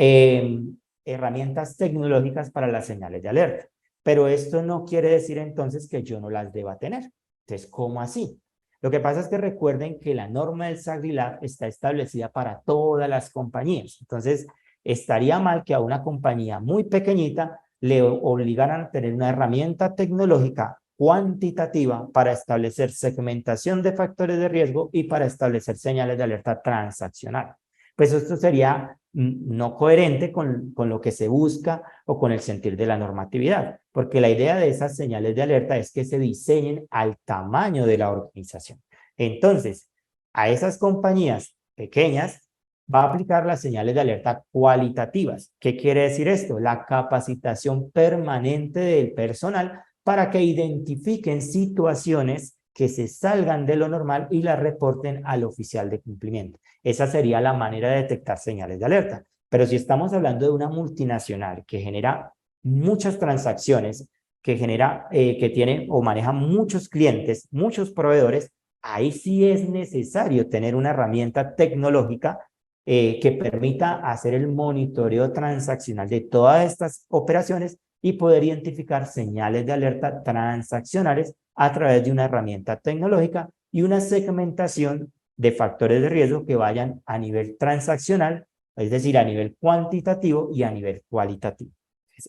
herramientas tecnológicas para las señales de alerta. Pero esto no quiere decir entonces que yo no las deba tener. Entonces, ¿cómo así? Lo que pasa es que recuerden que la norma del SAGRILAB está establecida para todas las compañías. Entonces, estaría mal que a una compañía muy pequeñita le obligaran a tener una herramienta tecnológica cuantitativa para establecer segmentación de factores de riesgo y para establecer señales de alerta transaccional. Pues esto sería no coherente con lo que se busca o con el sentir de la normatividad, porque la idea de esas señales de alerta es que se diseñen al tamaño de la organización. Entonces, a esas compañías pequeñas va a aplicar las señales de alerta cualitativas. ¿Qué quiere decir esto? La capacitación permanente del personal para que identifiquen situaciones que se salgan de lo normal y las reporten al oficial de cumplimiento. Esa sería la manera de detectar señales de alerta. Pero si estamos hablando de una multinacional que genera muchas transacciones, que tiene o maneja muchos clientes, muchos proveedores, ahí sí es necesario tener una herramienta tecnológica que permita hacer el monitoreo transaccional de todas estas operaciones y poder identificar señales de alerta transaccionales a través de una herramienta tecnológica y una segmentación de factores de riesgo que vayan a nivel transaccional, es decir, a nivel cuantitativo y a nivel cualitativo.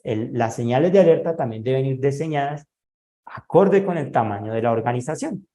Las señales de alerta también deben ir diseñadas acorde con el tamaño de la organización.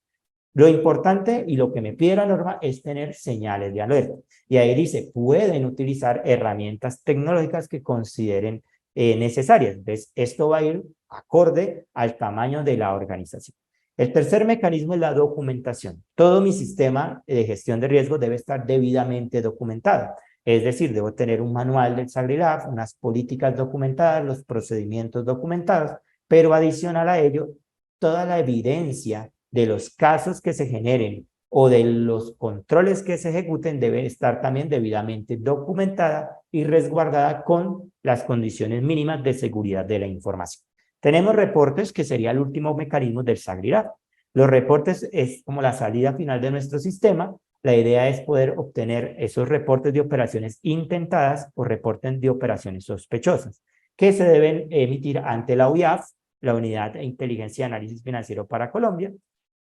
Lo importante y lo que me pide la norma es tener señales de alerta. Y ahí dice, pueden utilizar herramientas tecnológicas que consideren necesarias. ¿Ves? Esto va a ir acorde al tamaño de la organización. El tercer mecanismo es la documentación. Todo mi sistema de gestión de riesgo debe estar debidamente documentado. Es decir, debo tener un manual del SagriLab, unas políticas documentadas, los procedimientos documentados, pero adicional a ello, toda la evidencia de los casos que se generen o de los controles que se ejecuten debe estar también debidamente documentada y resguardada con las condiciones mínimas de seguridad de la información. Tenemos reportes, que sería el último mecanismo del SagriLab. Los reportes es como la salida final de nuestro sistema. La idea es poder obtener esos reportes de operaciones intentadas o reportes de operaciones sospechosas, que se deben emitir ante la UIAF, la Unidad de Inteligencia y Análisis Financiero para Colombia,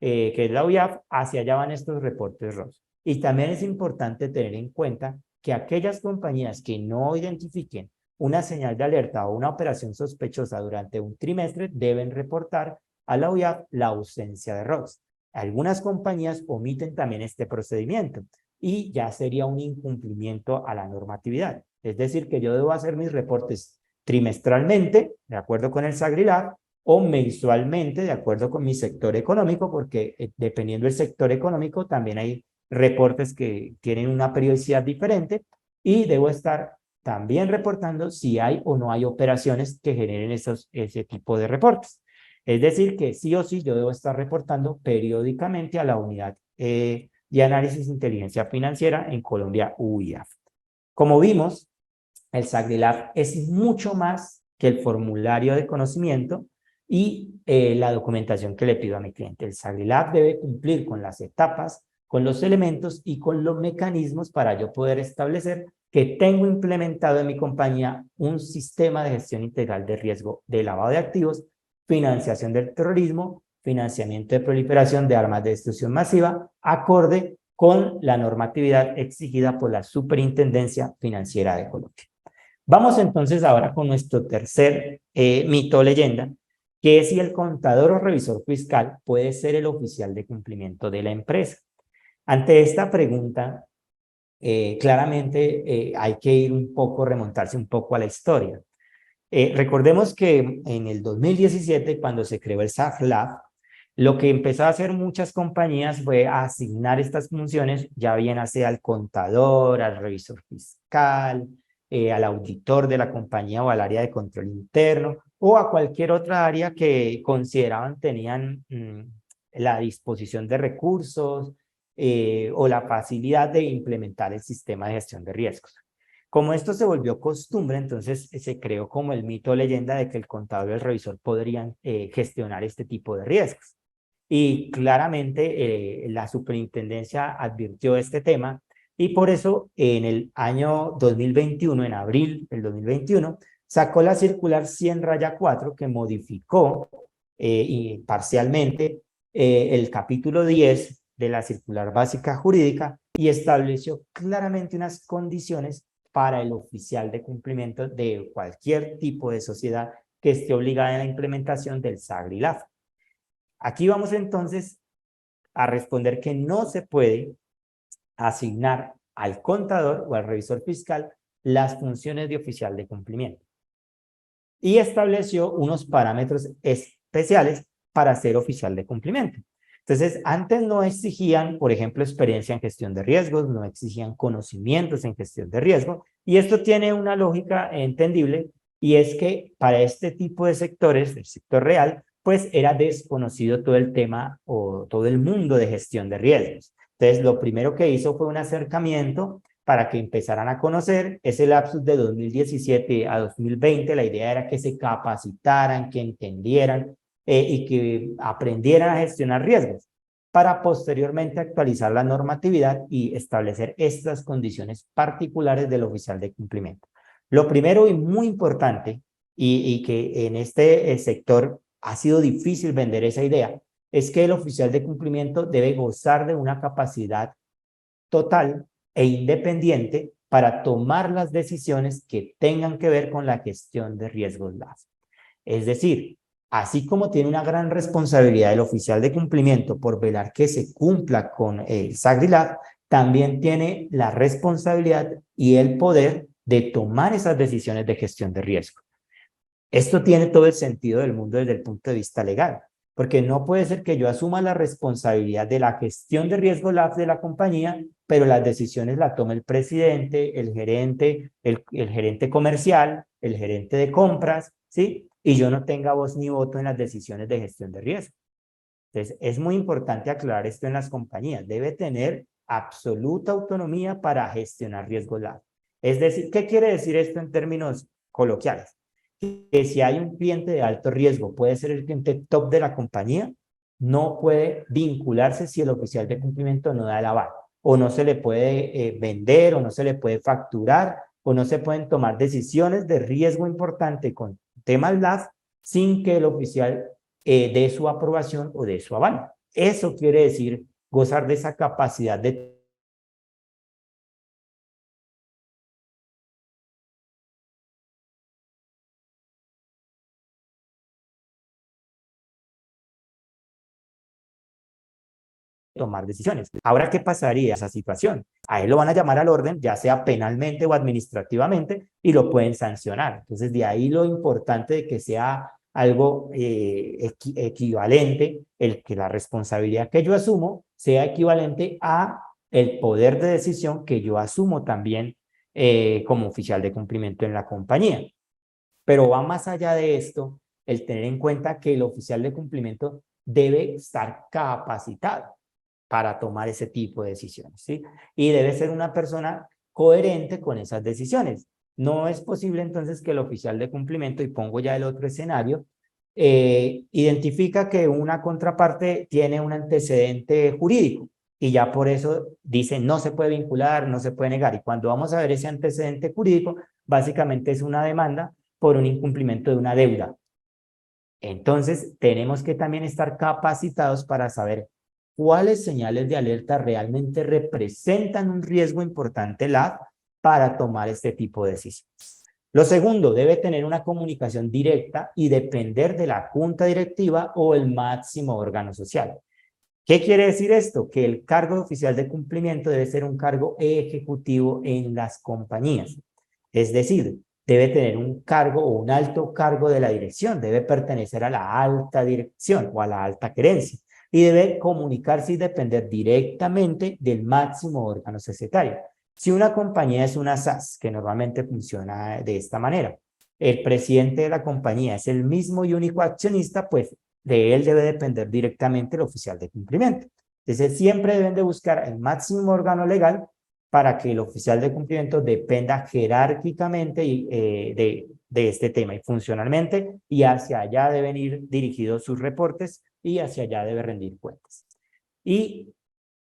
que es la UIAF. Hacia allá van estos reportes ROS. Y también es importante tener en cuenta que aquellas compañías que no identifiquen una señal de alerta o una operación sospechosa durante un trimestre deben reportar a la UIAF la ausencia de ROS. Algunas compañías omiten también este procedimiento y ya sería un incumplimiento a la normatividad. Es decir, que yo debo hacer mis reportes trimestralmente, de acuerdo con el SagriLab, o mensualmente, de acuerdo con mi sector económico, porque dependiendo del sector económico también hay reportes que tienen una periodicidad diferente, y debo estar también reportando si hay o no hay operaciones que generen ese tipo de reportes. Es decir, que sí o sí yo debo estar reportando periódicamente a la Unidad de Análisis de Inteligencia Financiera en Colombia, UIAF. Como vimos, el SagriLab es mucho más que el formulario de conocimiento y la documentación que le pido a mi cliente. El SagriLab debe cumplir con las etapas, con los elementos y con los mecanismos para yo poder establecer que tengo implementado en mi compañía un sistema de gestión integral de riesgo de lavado de activos, financiación del terrorismo, financiamiento de proliferación de armas de destrucción masiva, acorde con la normatividad exigida por la Superintendencia Financiera de Colombia. Vamos entonces ahora con nuestro tercer mito o leyenda, que es si el contador o revisor fiscal puede ser el oficial de cumplimiento de la empresa. Ante esta pregunta, claramente hay que ir un poco, remontarse un poco a la historia. Recordemos que en el 2017, cuando se creó el SagLab, lo que empezó a hacer muchas compañías fue a asignar estas funciones, ya bien sea al contador, al revisor fiscal, al auditor de la compañía o al área de control interno, o a cualquier otra área que consideraban tenían la disposición de recursos o la facilidad de implementar el sistema de gestión de riesgos. Como esto se volvió costumbre, entonces se creó como el mito o leyenda de que el contador y el revisor podrían gestionar este tipo de riesgos. Y claramente la superintendencia advirtió este tema y por eso en el año 2021, en abril del 2021, sacó la circular 100-4 que modificó y parcialmente el capítulo 10 de la circular básica jurídica y estableció claramente unas condiciones para el oficial de cumplimiento de cualquier tipo de sociedad que esté obligada en la implementación del SagriLab. Aquí vamos entonces a responder que no se puede asignar al contador o al revisor fiscal las funciones de oficial de cumplimiento. Y estableció unos parámetros especiales para ser oficial de cumplimiento. Entonces, antes no exigían, por ejemplo, experiencia en gestión de riesgos, no exigían conocimientos en gestión de riesgo, y esto tiene una lógica entendible, y es que para este tipo de sectores, del sector real, pues era desconocido todo el tema o todo el mundo de gestión de riesgos. Entonces, lo primero que hizo fue un acercamiento para que empezaran a conocer ese lapsus de 2017 a 2020. La idea era que se capacitaran, que entendieran y que aprendieran a gestionar riesgos para posteriormente actualizar la normatividad y establecer estas condiciones particulares del oficial de cumplimiento. Lo primero y muy importante, y que en este sector ha sido difícil vender esa idea, es que el oficial de cumplimiento debe gozar de una capacidad total e independiente para tomar las decisiones que tengan que ver con la gestión de riesgos LAF. Es decir, así como tiene una gran responsabilidad el oficial de cumplimiento por velar que se cumpla con el SagriLab, también tiene la responsabilidad y el poder de tomar esas decisiones de gestión de riesgo. Esto tiene todo el sentido del mundo desde el punto de vista legal. porque no puede ser que yo asuma la responsabilidad de la gestión de riesgo LAF de la compañía, pero las decisiones las tome el presidente, el gerente comercial, el gerente de compras, ¿sí? Y yo no tenga voz ni voto en las decisiones de gestión de riesgo. Entonces, es muy importante aclarar esto en las compañías. Debe tener absoluta autonomía para gestionar riesgos LAF. Es decir, ¿qué quiere decir esto en términos coloquiales? Que si hay un cliente de alto riesgo, puede ser el cliente top de la compañía, no puede vincularse si el oficial de cumplimiento no da el aval, o no se le puede vender, o no se le puede facturar, o no se pueden tomar decisiones de riesgo importante con temas LAF sin que el oficial dé su aprobación o dé su aval. Eso quiere decir gozar de esa capacidad de tomar decisiones. Ahora, ¿qué pasaría en esa situación? A él lo van a llamar al orden, ya sea penalmente o administrativamente, y lo pueden sancionar. Entonces, de ahí lo importante de que sea algo equivalente, el que la responsabilidad que yo asumo sea equivalente a el poder de decisión que yo asumo también como oficial de cumplimiento en la compañía. Pero va más allá de esto, el tener en cuenta que el oficial de cumplimiento debe estar capacitado para tomar ese tipo de decisiones, ¿sí? Y debe ser una persona coherente con esas decisiones. No es posible entonces que el oficial de cumplimiento, y pongo ya el otro escenario, identifica que una contraparte tiene un antecedente jurídico y ya por eso dice no se puede vincular, no se puede negar. Y cuando vamos a ver ese antecedente jurídico, básicamente es una demanda por un incumplimiento de una deuda. Entonces, tenemos que también estar capacitados para saber cuáles señales de alerta realmente representan un riesgo importante LAF para tomar este tipo de decisiones. Lo segundo, debe tener una comunicación directa y depender de la junta directiva o el máximo órgano social. ¿Qué quiere decir esto? Que el cargo de oficial de cumplimiento debe ser un cargo ejecutivo en las compañías. Es decir, debe tener un cargo o un alto cargo de la dirección, debe pertenecer a la alta dirección o a la alta gerencia y debe comunicarse y depender directamente del máximo órgano societario. Si una compañía es una SAS, que normalmente funciona de esta manera, el presidente de la compañía es el mismo y único accionista, pues de él debe depender directamente el oficial de cumplimiento. Entonces, siempre deben de buscar el máximo órgano legal para que el oficial de cumplimiento dependa jerárquicamente de este tema y funcionalmente, y hacia allá deben ir dirigidos sus reportes y hacia allá debe rendir cuentas. Y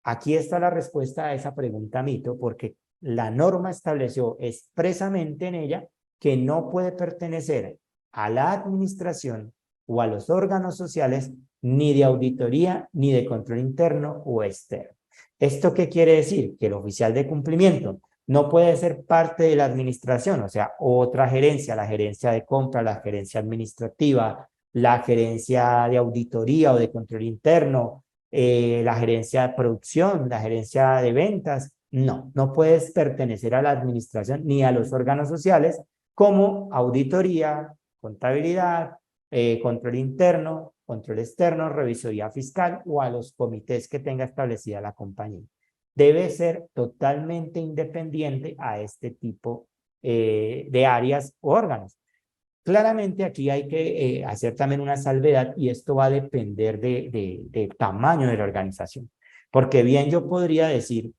aquí está la respuesta a esa pregunta mito, porque la norma estableció expresamente en ella que no puede pertenecer a la administración o a los órganos sociales ni de auditoría ni de control interno o externo. ¿Esto qué quiere decir? Que el oficial de cumplimiento no puede ser parte de la administración, o sea, otra gerencia, la gerencia de compra, la gerencia administrativa, la gerencia de auditoría o de control interno, la gerencia de producción, la gerencia de ventas. No, no puedes pertenecer a la administración ni a los órganos sociales como auditoría, contabilidad, control interno, control externo, revisoría fiscal o a los comités que tenga establecida la compañía. Debe ser totalmente independiente a este tipo de áreas o órganos. Claramente aquí hay que hacer también una salvedad y esto va a depender del tamaño de la organización. Porque bien yo podría decir,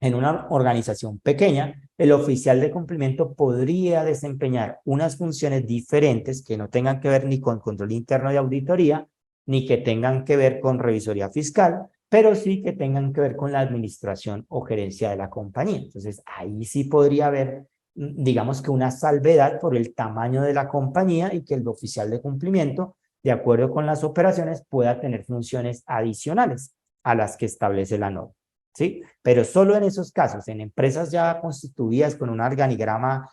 en una organización pequeña, el oficial de cumplimiento podría desempeñar unas funciones diferentes que no tengan que ver ni con control interno de auditoría, ni que tengan que ver con revisoría fiscal, pero sí que tengan que ver con la administración o gerencia de la compañía. Entonces, ahí sí podría haber, digamos que una salvedad por el tamaño de la compañía y que el oficial de cumplimiento, de acuerdo con las operaciones, pueda tener funciones adicionales a las que establece la norma. ¿Sí? Pero solo en esos casos, en empresas ya constituidas con un organigrama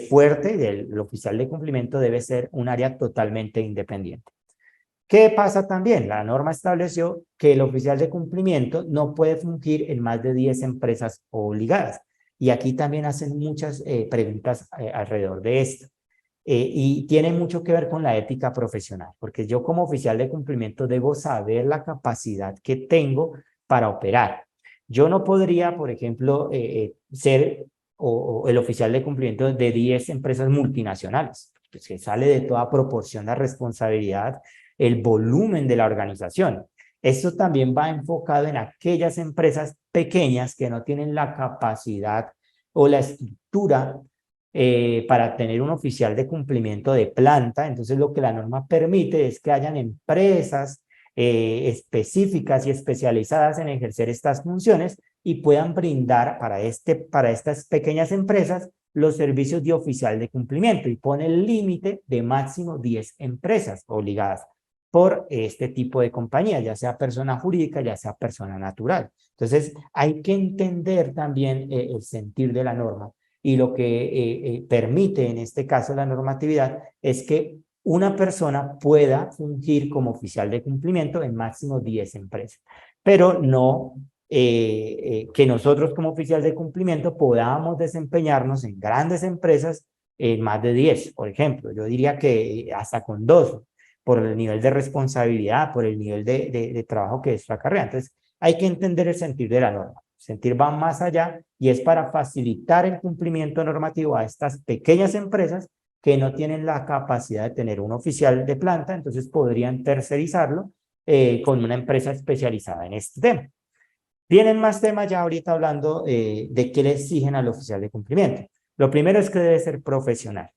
fuerte, el oficial de cumplimiento debe ser un área totalmente independiente. ¿Qué pasa también? La norma estableció que el oficial de cumplimiento no puede fungir en más de 10 empresas obligadas. Y aquí también hacen muchas preguntas alrededor de esto. y tiene mucho que ver con la ética profesional, porque yo como oficial de cumplimiento debo saber la capacidad que tengo para operar. Yo no podría, por ejemplo, ser o el oficial de cumplimiento de 10 empresas multinacionales, pues que sale de toda proporción la responsabilidad, el volumen de la organización. Esto también va enfocado en aquellas empresas pequeñas que no tienen la capacidad o la estructura para tener un oficial de cumplimiento de planta. Entonces, lo que la norma permite es que hayan empresas específicas y especializadas en ejercer estas funciones y puedan brindar para estas pequeñas empresas los servicios de oficial de cumplimiento y pone el límite de máximo 10 empresas obligadas por este tipo de compañía, ya sea persona jurídica, ya sea persona natural. Entonces, hay que entender también el sentir de la norma y lo que permite en este caso la normatividad es que una persona pueda fungir como oficial de cumplimiento en máximo 10 empresas, pero no que nosotros como oficial de cumplimiento podamos desempeñarnos en grandes empresas en más de 10, por ejemplo. Yo diría que hasta con 2, por el nivel de responsabilidad, por el nivel de trabajo que esto acarrea. Entonces, hay que entender el sentir de la norma. El sentir va más allá y es para facilitar el cumplimiento normativo a estas pequeñas empresas que no tienen la capacidad de tener un oficial de planta, entonces podrían tercerizarlo con una empresa especializada en este tema. Vienen más temas ya ahorita hablando de qué le exigen al oficial de cumplimiento. Lo primero es que debe ser profesional.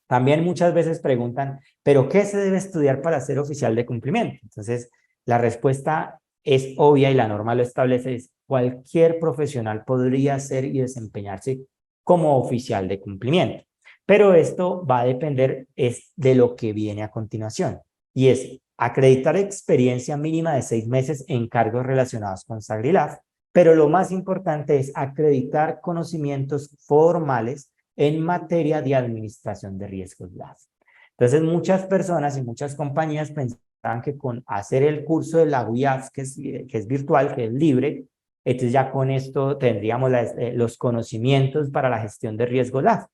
También muchas veces preguntan, ¿pero qué se debe estudiar para ser oficial de cumplimiento? Entonces, la respuesta es obvia y la norma lo establece, es cualquier profesional podría ser y desempeñarse como oficial de cumplimiento. Pero esto va a depender de lo que viene a continuación, y es acreditar experiencia mínima de 6 meses en cargos relacionados con SAGRILAF, pero lo más importante es acreditar conocimientos formales en materia de administración de riesgos LAF. Entonces, muchas personas y muchas compañías pensaban que con hacer el curso de la UIAF, que es virtual, que es libre, entonces ya con esto tendríamos los conocimientos para la gestión de riesgos LAF.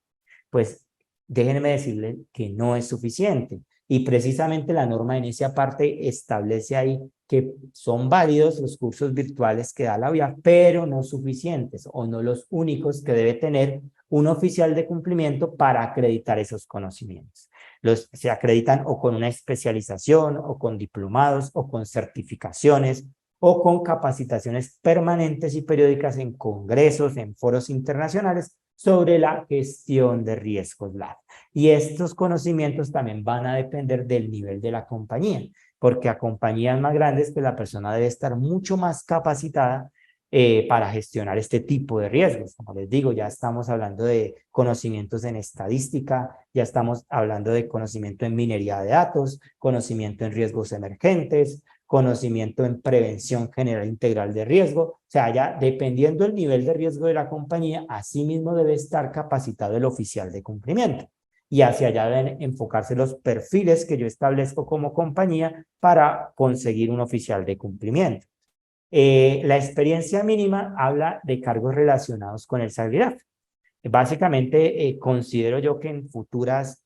Pues déjenme decirles que no es suficiente. Y precisamente la norma en esa parte establece ahí que son válidos los cursos virtuales que da la UIAF, pero no suficientes o no los únicos que debe tener un oficial de cumplimiento para acreditar esos conocimientos. Se acreditan o con una especialización, o con diplomados, o con certificaciones, o con capacitaciones permanentes y periódicas en congresos, en foros internacionales sobre la gestión de riesgos LAF. Y estos conocimientos también van a depender del nivel de la compañía, porque a compañías más grandes, pues la persona debe estar mucho más capacitada para gestionar este tipo de riesgos. Como les digo, ya estamos hablando de conocimientos en estadística, ya estamos hablando de conocimiento en minería de datos, conocimiento en riesgos emergentes, conocimiento en prevención general integral de riesgo. O sea, ya dependiendo del nivel de riesgo de la compañía, asimismo debe estar capacitado el oficial de cumplimiento. Y hacia allá deben enfocarse los perfiles que yo establezco como compañía para conseguir un oficial de cumplimiento. La experiencia mínima habla de cargos relacionados con el SAGRILAF. Básicamente, considero yo que en futuras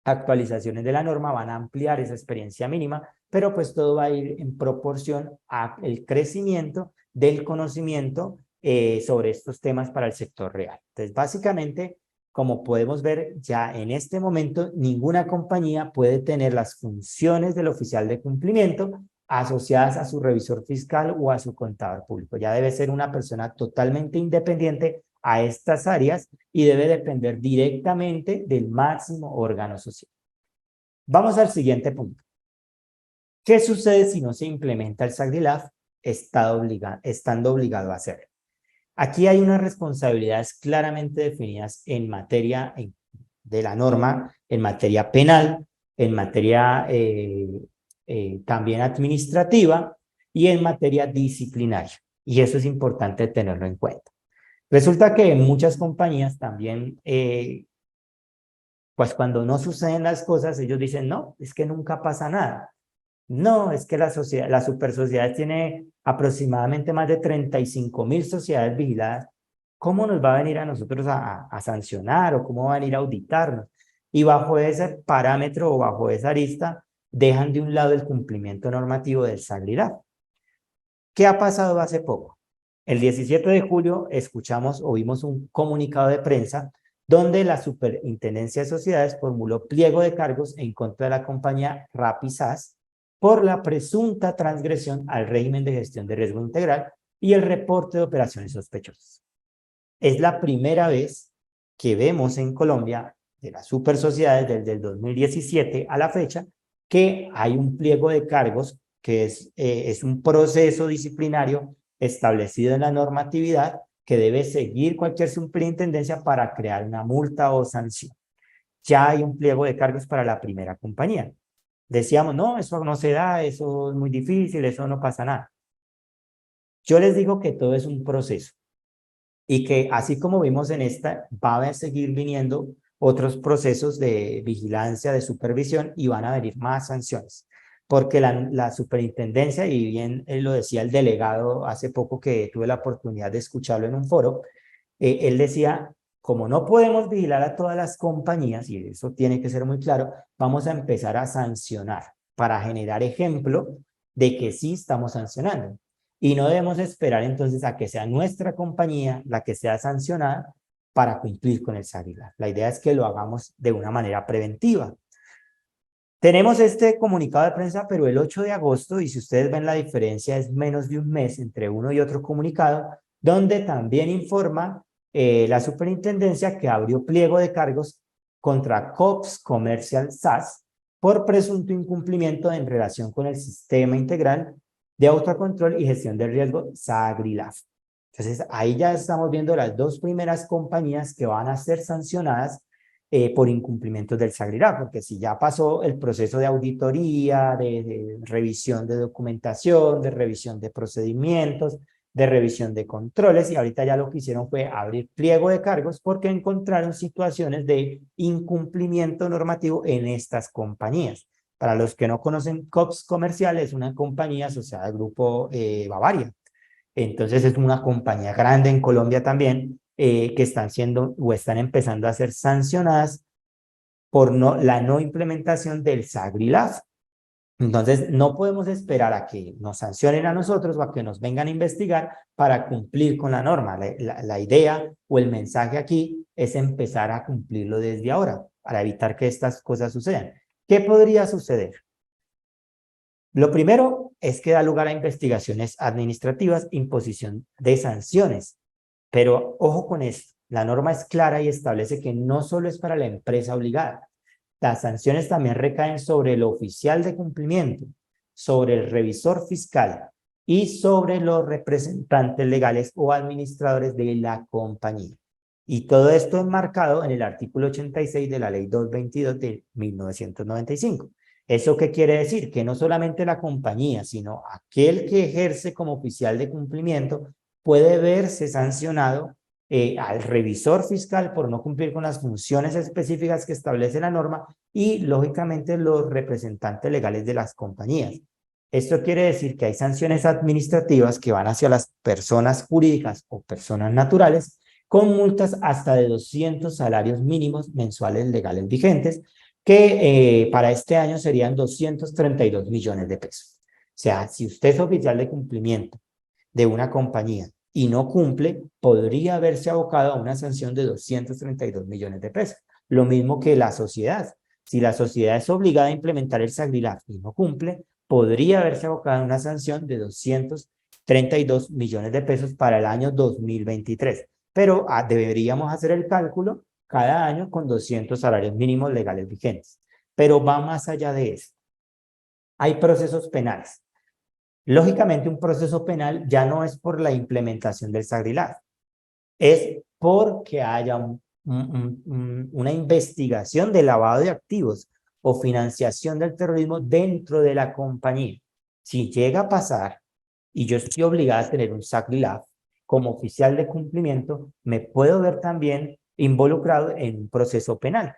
actualizaciones de la norma van a ampliar esa experiencia mínima, pero pues todo va a ir en proporción al crecimiento del conocimiento sobre estos temas para el sector real. Entonces, básicamente, como podemos ver, ya en este momento ninguna compañía puede tener las funciones del oficial de cumplimiento asociadas a su revisor fiscal o a su contador público. Ya debe ser una persona totalmente independiente a estas áreas y debe depender directamente del máximo órgano social. Vamos al siguiente punto. ¿Qué sucede si no se implementa el SAGRILAF estando obligado a hacerlo? Aquí hay unas responsabilidades claramente definidas en materia de la norma, en materia penal, en materia también administrativa y en materia disciplinaria. Y eso es importante tenerlo en cuenta. Resulta que en muchas compañías también, pues cuando no suceden las cosas, ellos dicen, no, es que nunca pasa nada. No, es que la supersociedad tiene aproximadamente más de 35.000 sociedades vigiladas. ¿Cómo nos va a venir a nosotros a sancionar o cómo va a venir a auditarnos? y bajo ese parámetro o bajo esa arista dejan de un lado el cumplimiento normativo del SAGRILAF. ¿Qué ha pasado hace poco? El 17 de julio escuchamos o vimos un comunicado de prensa donde la Superintendencia de Sociedades formuló pliego de cargos en contra de la compañía Rappi-SAS por la presunta transgresión al régimen de gestión de riesgo integral y el reporte de operaciones sospechosas. Es la primera vez que vemos en Colombia, de las super sociedades desde el 2017 a la fecha, que hay un pliego de cargos que es un proceso disciplinario establecido en la normatividad que debe seguir cualquier superintendencia para crear una multa o sanción. Ya hay un pliego de cargos para la primera compañía. Decíamos, no, eso no se da, eso es muy difícil, eso no pasa nada. Yo les digo que todo es un proceso y que así como vimos en esta, va a seguir viniendo otros procesos de vigilancia, de supervisión y van a venir más sanciones. Porque la superintendencia, y bien lo decía el delegado hace poco que tuve la oportunidad de escucharlo en un foro, él decía, como no podemos vigilar a todas las compañías, y eso tiene que ser muy claro, vamos a empezar a sancionar para generar ejemplo de que sí estamos sancionando. Y no debemos esperar entonces a que sea nuestra compañía la que sea sancionada para cumplir con el SAGRILAF. La idea es que lo hagamos de una manera preventiva. Tenemos este comunicado de prensa, pero el 8 de agosto, y si ustedes ven la diferencia, es menos de un mes entre uno y otro comunicado, donde también informa la superintendencia que abrió pliego de cargos contra Cops Commercial SAS por presunto incumplimiento en relación con el sistema integral de autocontrol y gestión del riesgo SAGRILAF. Entonces, ahí ya estamos viendo las dos primeras compañías que van a ser sancionadas por incumplimientos del SAGRILAF, porque si ya pasó el proceso de auditoría, de revisión de documentación, de revisión de procedimientos, de revisión de controles, y ahorita ya lo que hicieron fue abrir pliego de cargos porque encontraron situaciones de incumplimiento normativo en estas compañías. Para los que no conocen, Cops Comercial es una compañía asociada al grupo Bavaria. Entonces es una compañía grande en Colombia también que están siendo o están empezando a ser sancionadas por la no implementación del SAGRILAF. Entonces no podemos esperar a que nos sancionen a nosotros o a que nos vengan a investigar para cumplir con la norma. La idea o el mensaje aquí es empezar a cumplirlo desde ahora para evitar que estas cosas sucedan. ¿Qué podría suceder? Lo primero es que da lugar a investigaciones administrativas, imposición de sanciones. Pero ojo con esto, la norma es clara y establece que no solo es para la empresa obligada. Las sanciones también recaen sobre el oficial de cumplimiento, sobre el revisor fiscal y sobre los representantes legales o administradores de la compañía. Y todo esto enmarcado en el artículo 86 de la Ley 222 de 1995. ¿Eso qué quiere decir? Que no solamente la compañía, sino aquel que ejerce como oficial de cumplimiento puede verse sancionado al revisor fiscal por no cumplir con las funciones específicas que establece la norma y, lógicamente, los representantes legales de las compañías. Esto quiere decir que hay sanciones administrativas que van hacia las personas jurídicas o personas naturales con multas hasta de 200 salarios mínimos mensuales legales vigentes, que para este año serían 232 millones de pesos. O sea, si usted es oficial de cumplimiento de una compañía y no cumple, podría haberse abocado a una sanción de 232 millones de pesos. Lo mismo que la sociedad. Si la sociedad es obligada a implementar el SAGRILAF y no cumple, podría haberse abocado a una sanción de 232 millones de pesos para el año 2023. Pero deberíamos hacer el cálculo cada año con 200 salarios mínimos legales vigentes. Pero va más allá de eso. Hay procesos penales. Lógicamente, un proceso penal ya no es por la implementación del SAGRILAF, es porque haya una investigación de lavado de activos o financiación del terrorismo dentro de la compañía. Si llega a pasar y yo estoy obligada a tener un SAGRILAF como oficial de cumplimiento, me puedo ver también involucrado en un proceso penal.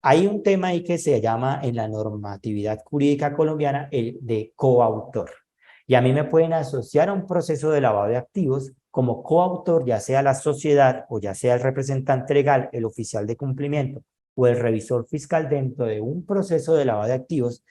Hay un tema ahí que se llama en la normatividad jurídica colombiana el de coautor. Y a mí me pueden asociar a un proceso de lavado de activos como coautor, ya sea la sociedad o ya sea el representante legal, el oficial de cumplimiento o el revisor fiscal dentro de un proceso de lavado de activos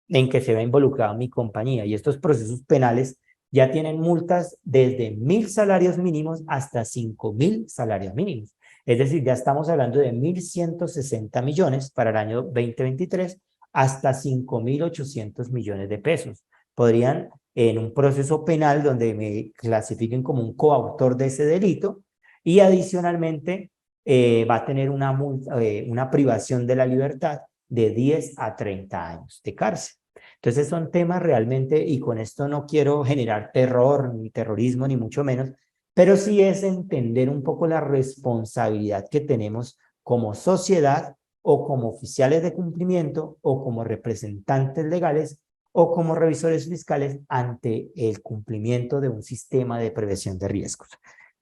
en que se ve involucrado mi compañía. Y estos procesos penales ya tienen multas desde 1.000 salarios mínimos hasta 5.000 salarios mínimos. Es decir, ya estamos hablando de 1.160 millones para el año 2023 hasta 5.800 millones de pesos. Podrían, en un proceso penal donde me clasifiquen como un coautor de ese delito, y adicionalmente va a tener una privación de la libertad de 10 a 30 años de cárcel. Entonces son temas realmente, y con esto no quiero generar terror, ni terrorismo, ni mucho menos, pero sí es entender un poco la responsabilidad que tenemos como sociedad o como oficiales de cumplimiento o como representantes legales o como revisores fiscales ante el cumplimiento de un sistema de prevención de riesgos.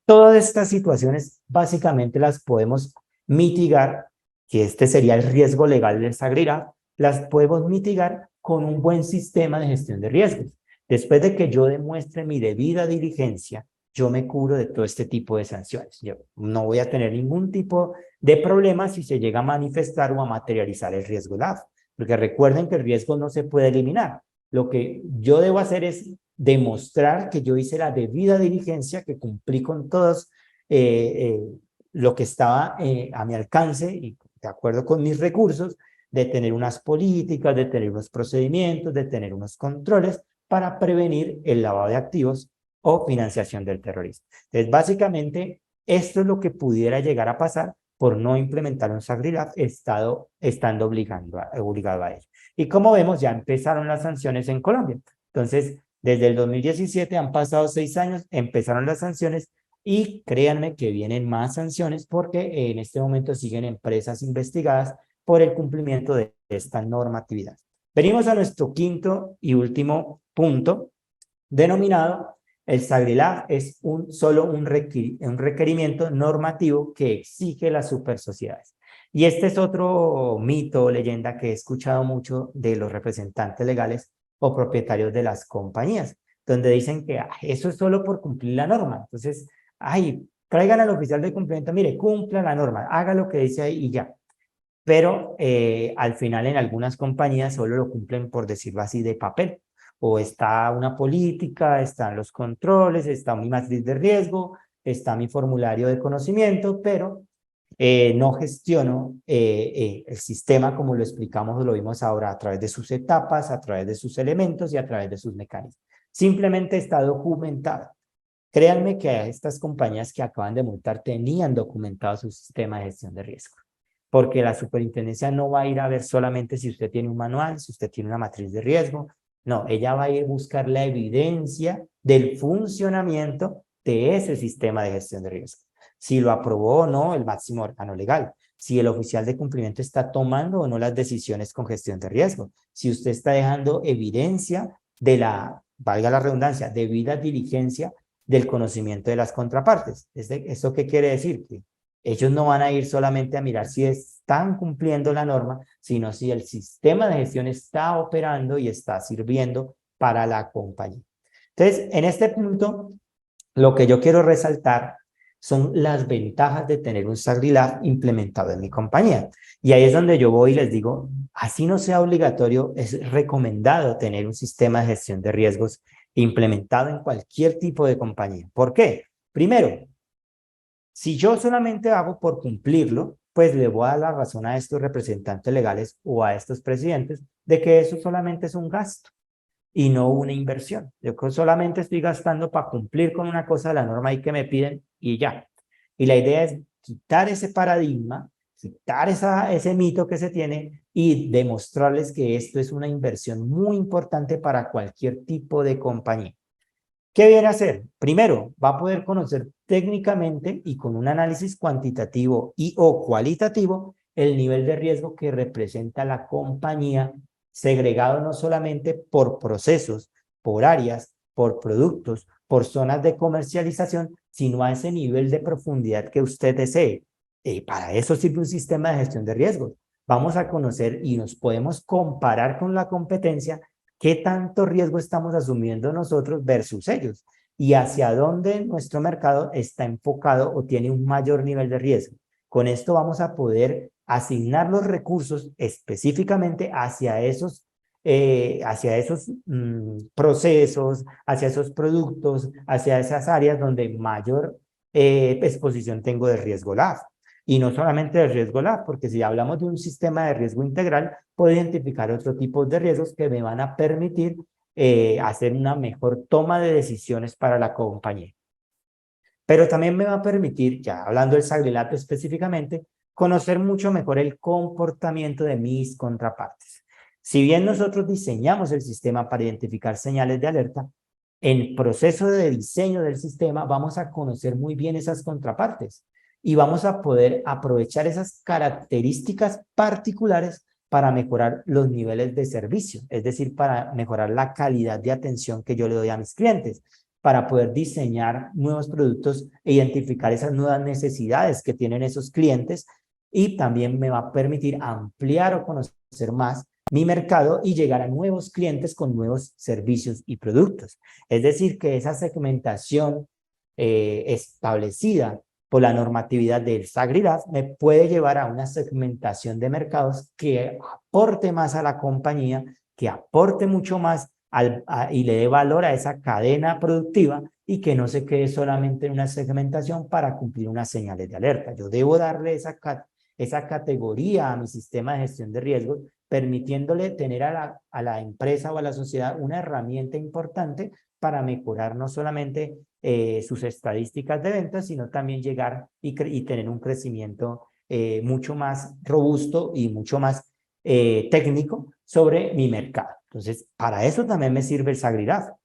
Todas estas situaciones básicamente las podemos mitigar, que este sería el riesgo legal del SAGRIRAF, las podemos mitigar con un buen sistema de gestión de riesgos. Después de que yo demuestre mi debida diligencia, yo me cubro de todo este tipo de sanciones. Yo no voy a tener ningún tipo de problema si se llega a manifestar o a materializar el riesgo LAF, porque recuerden que el riesgo no se puede eliminar. Lo que yo debo hacer es demostrar que yo hice la debida diligencia, que cumplí con todos lo que estaba a mi alcance y de acuerdo con mis recursos, de tener unas políticas, de tener unos procedimientos, de tener unos controles para prevenir el lavado de activos o financiación del terrorismo. Entonces, básicamente, esto es lo que pudiera llegar a pasar por no implementar un SAGRILAF estando obligado a ello. Y como vemos, ya empezaron las sanciones en Colombia. Entonces, desde el 2017 han pasado 6 años, empezaron las sanciones y créanme que vienen más sanciones porque en este momento siguen empresas investigadas por el cumplimiento de esta normatividad. Venimos a nuestro quinto y último punto, denominado el SAGRILAF es solo un requerimiento normativo que exige las supersociedades. Y este es otro mito o leyenda que he escuchado mucho de los representantes legales o propietarios de las compañías, donde dicen que eso es solo por cumplir la norma. Entonces, traigan al oficial de cumplimiento, mire, cumpla la norma, haga lo que dice ahí y ya. Pero al final en algunas compañías solo lo cumplen, por decirlo así, de papel. O está una política, están los controles, está mi matriz de riesgo, está mi formulario de conocimiento, pero no gestiono el sistema como lo explicamos o lo vimos ahora a través de sus etapas, a través de sus elementos y a través de sus mecanismos. Simplemente está documentado. Créanme que estas compañías que acaban de multar tenían documentado su sistema de gestión de riesgo, porque la superintendencia no va a ir a ver solamente si usted tiene un manual, si usted tiene una matriz de riesgo. No, ella va a ir a buscar la evidencia del funcionamiento de ese sistema de gestión de riesgo. Si lo aprobó o no el máximo órgano legal, si el oficial de cumplimiento está tomando o no las decisiones con gestión de riesgo, si usted está dejando evidencia de la, valga la redundancia, debida diligencia del conocimiento de las contrapartes. ¿Esto qué quiere decir? Que ellos no van a ir solamente a mirar si están cumpliendo la norma, sino si el sistema de gestión está operando y está sirviendo para la compañía. Entonces, en este punto, lo que yo quiero resaltar son las ventajas de tener un SAGRILAF implementado en mi compañía. Y ahí es donde yo voy y les digo, así no sea obligatorio, es recomendado tener un sistema de gestión de riesgos implementado en cualquier tipo de compañía. ¿Por qué? Primero, si yo solamente hago por cumplirlo, pues le voy a dar la razón a estos representantes legales o a estos presidentes de que eso solamente es un gasto y no una inversión. Yo solamente estoy gastando para cumplir con una cosa de la norma y que me piden y ya. Y la idea es quitar ese paradigma, quitar ese mito que se tiene y demostrarles que esto es una inversión muy importante para cualquier tipo de compañía. ¿Qué viene a hacer? Primero, va a poder conocer técnicamente y con un análisis cuantitativo y o cualitativo el nivel de riesgo que representa la compañía, segregado no solamente por procesos, por áreas, por productos, por zonas de comercialización, sino a ese nivel de profundidad que usted desee. Para eso sirve un sistema de gestión de riesgos. Vamos a conocer y nos podemos comparar con la competencia qué tanto riesgo estamos asumiendo nosotros versus ellos y hacia dónde nuestro mercado está enfocado o tiene un mayor nivel de riesgo. Con esto vamos a poder asignar los recursos específicamente hacia esos procesos, hacia esos productos, hacia esas áreas donde mayor exposición tengo de riesgo LAF. Y no solamente de riesgo LAF, porque si hablamos de un sistema de riesgo integral, puedo identificar otro tipo de riesgos que me van a permitir hacer una mejor toma de decisiones para la compañía. Pero también me va a permitir, ya hablando del SagriLab específicamente, conocer mucho mejor el comportamiento de mis contrapartes. Si bien nosotros diseñamos el sistema para identificar señales de alerta, en el proceso de diseño del sistema vamos a conocer muy bien esas contrapartes y vamos a poder aprovechar esas características particulares para mejorar los niveles de servicio, es decir, para mejorar la calidad de atención que yo le doy a mis clientes, para poder diseñar nuevos productos e identificar esas nuevas necesidades que tienen esos clientes, y también me va a permitir ampliar o conocer más mi mercado y llegar a nuevos clientes con nuevos servicios y productos. Es decir, que esa segmentación establecida por la normatividad del SagriLab me puede llevar a una segmentación de mercados que aporte más a la compañía, que aporte mucho más y le dé valor a esa cadena productiva, y que no se quede solamente en una segmentación para cumplir unas señales de alerta. Yo debo darle esa categoría a mi sistema de gestión de riesgos, permitiéndole tener a la empresa o a la sociedad una herramienta importante para mejorar no solamente sus estadísticas de ventas, sino también llegar y tener un crecimiento mucho más robusto y mucho más técnico sobre mi mercado. Entonces, para eso también me sirve el SagriLab.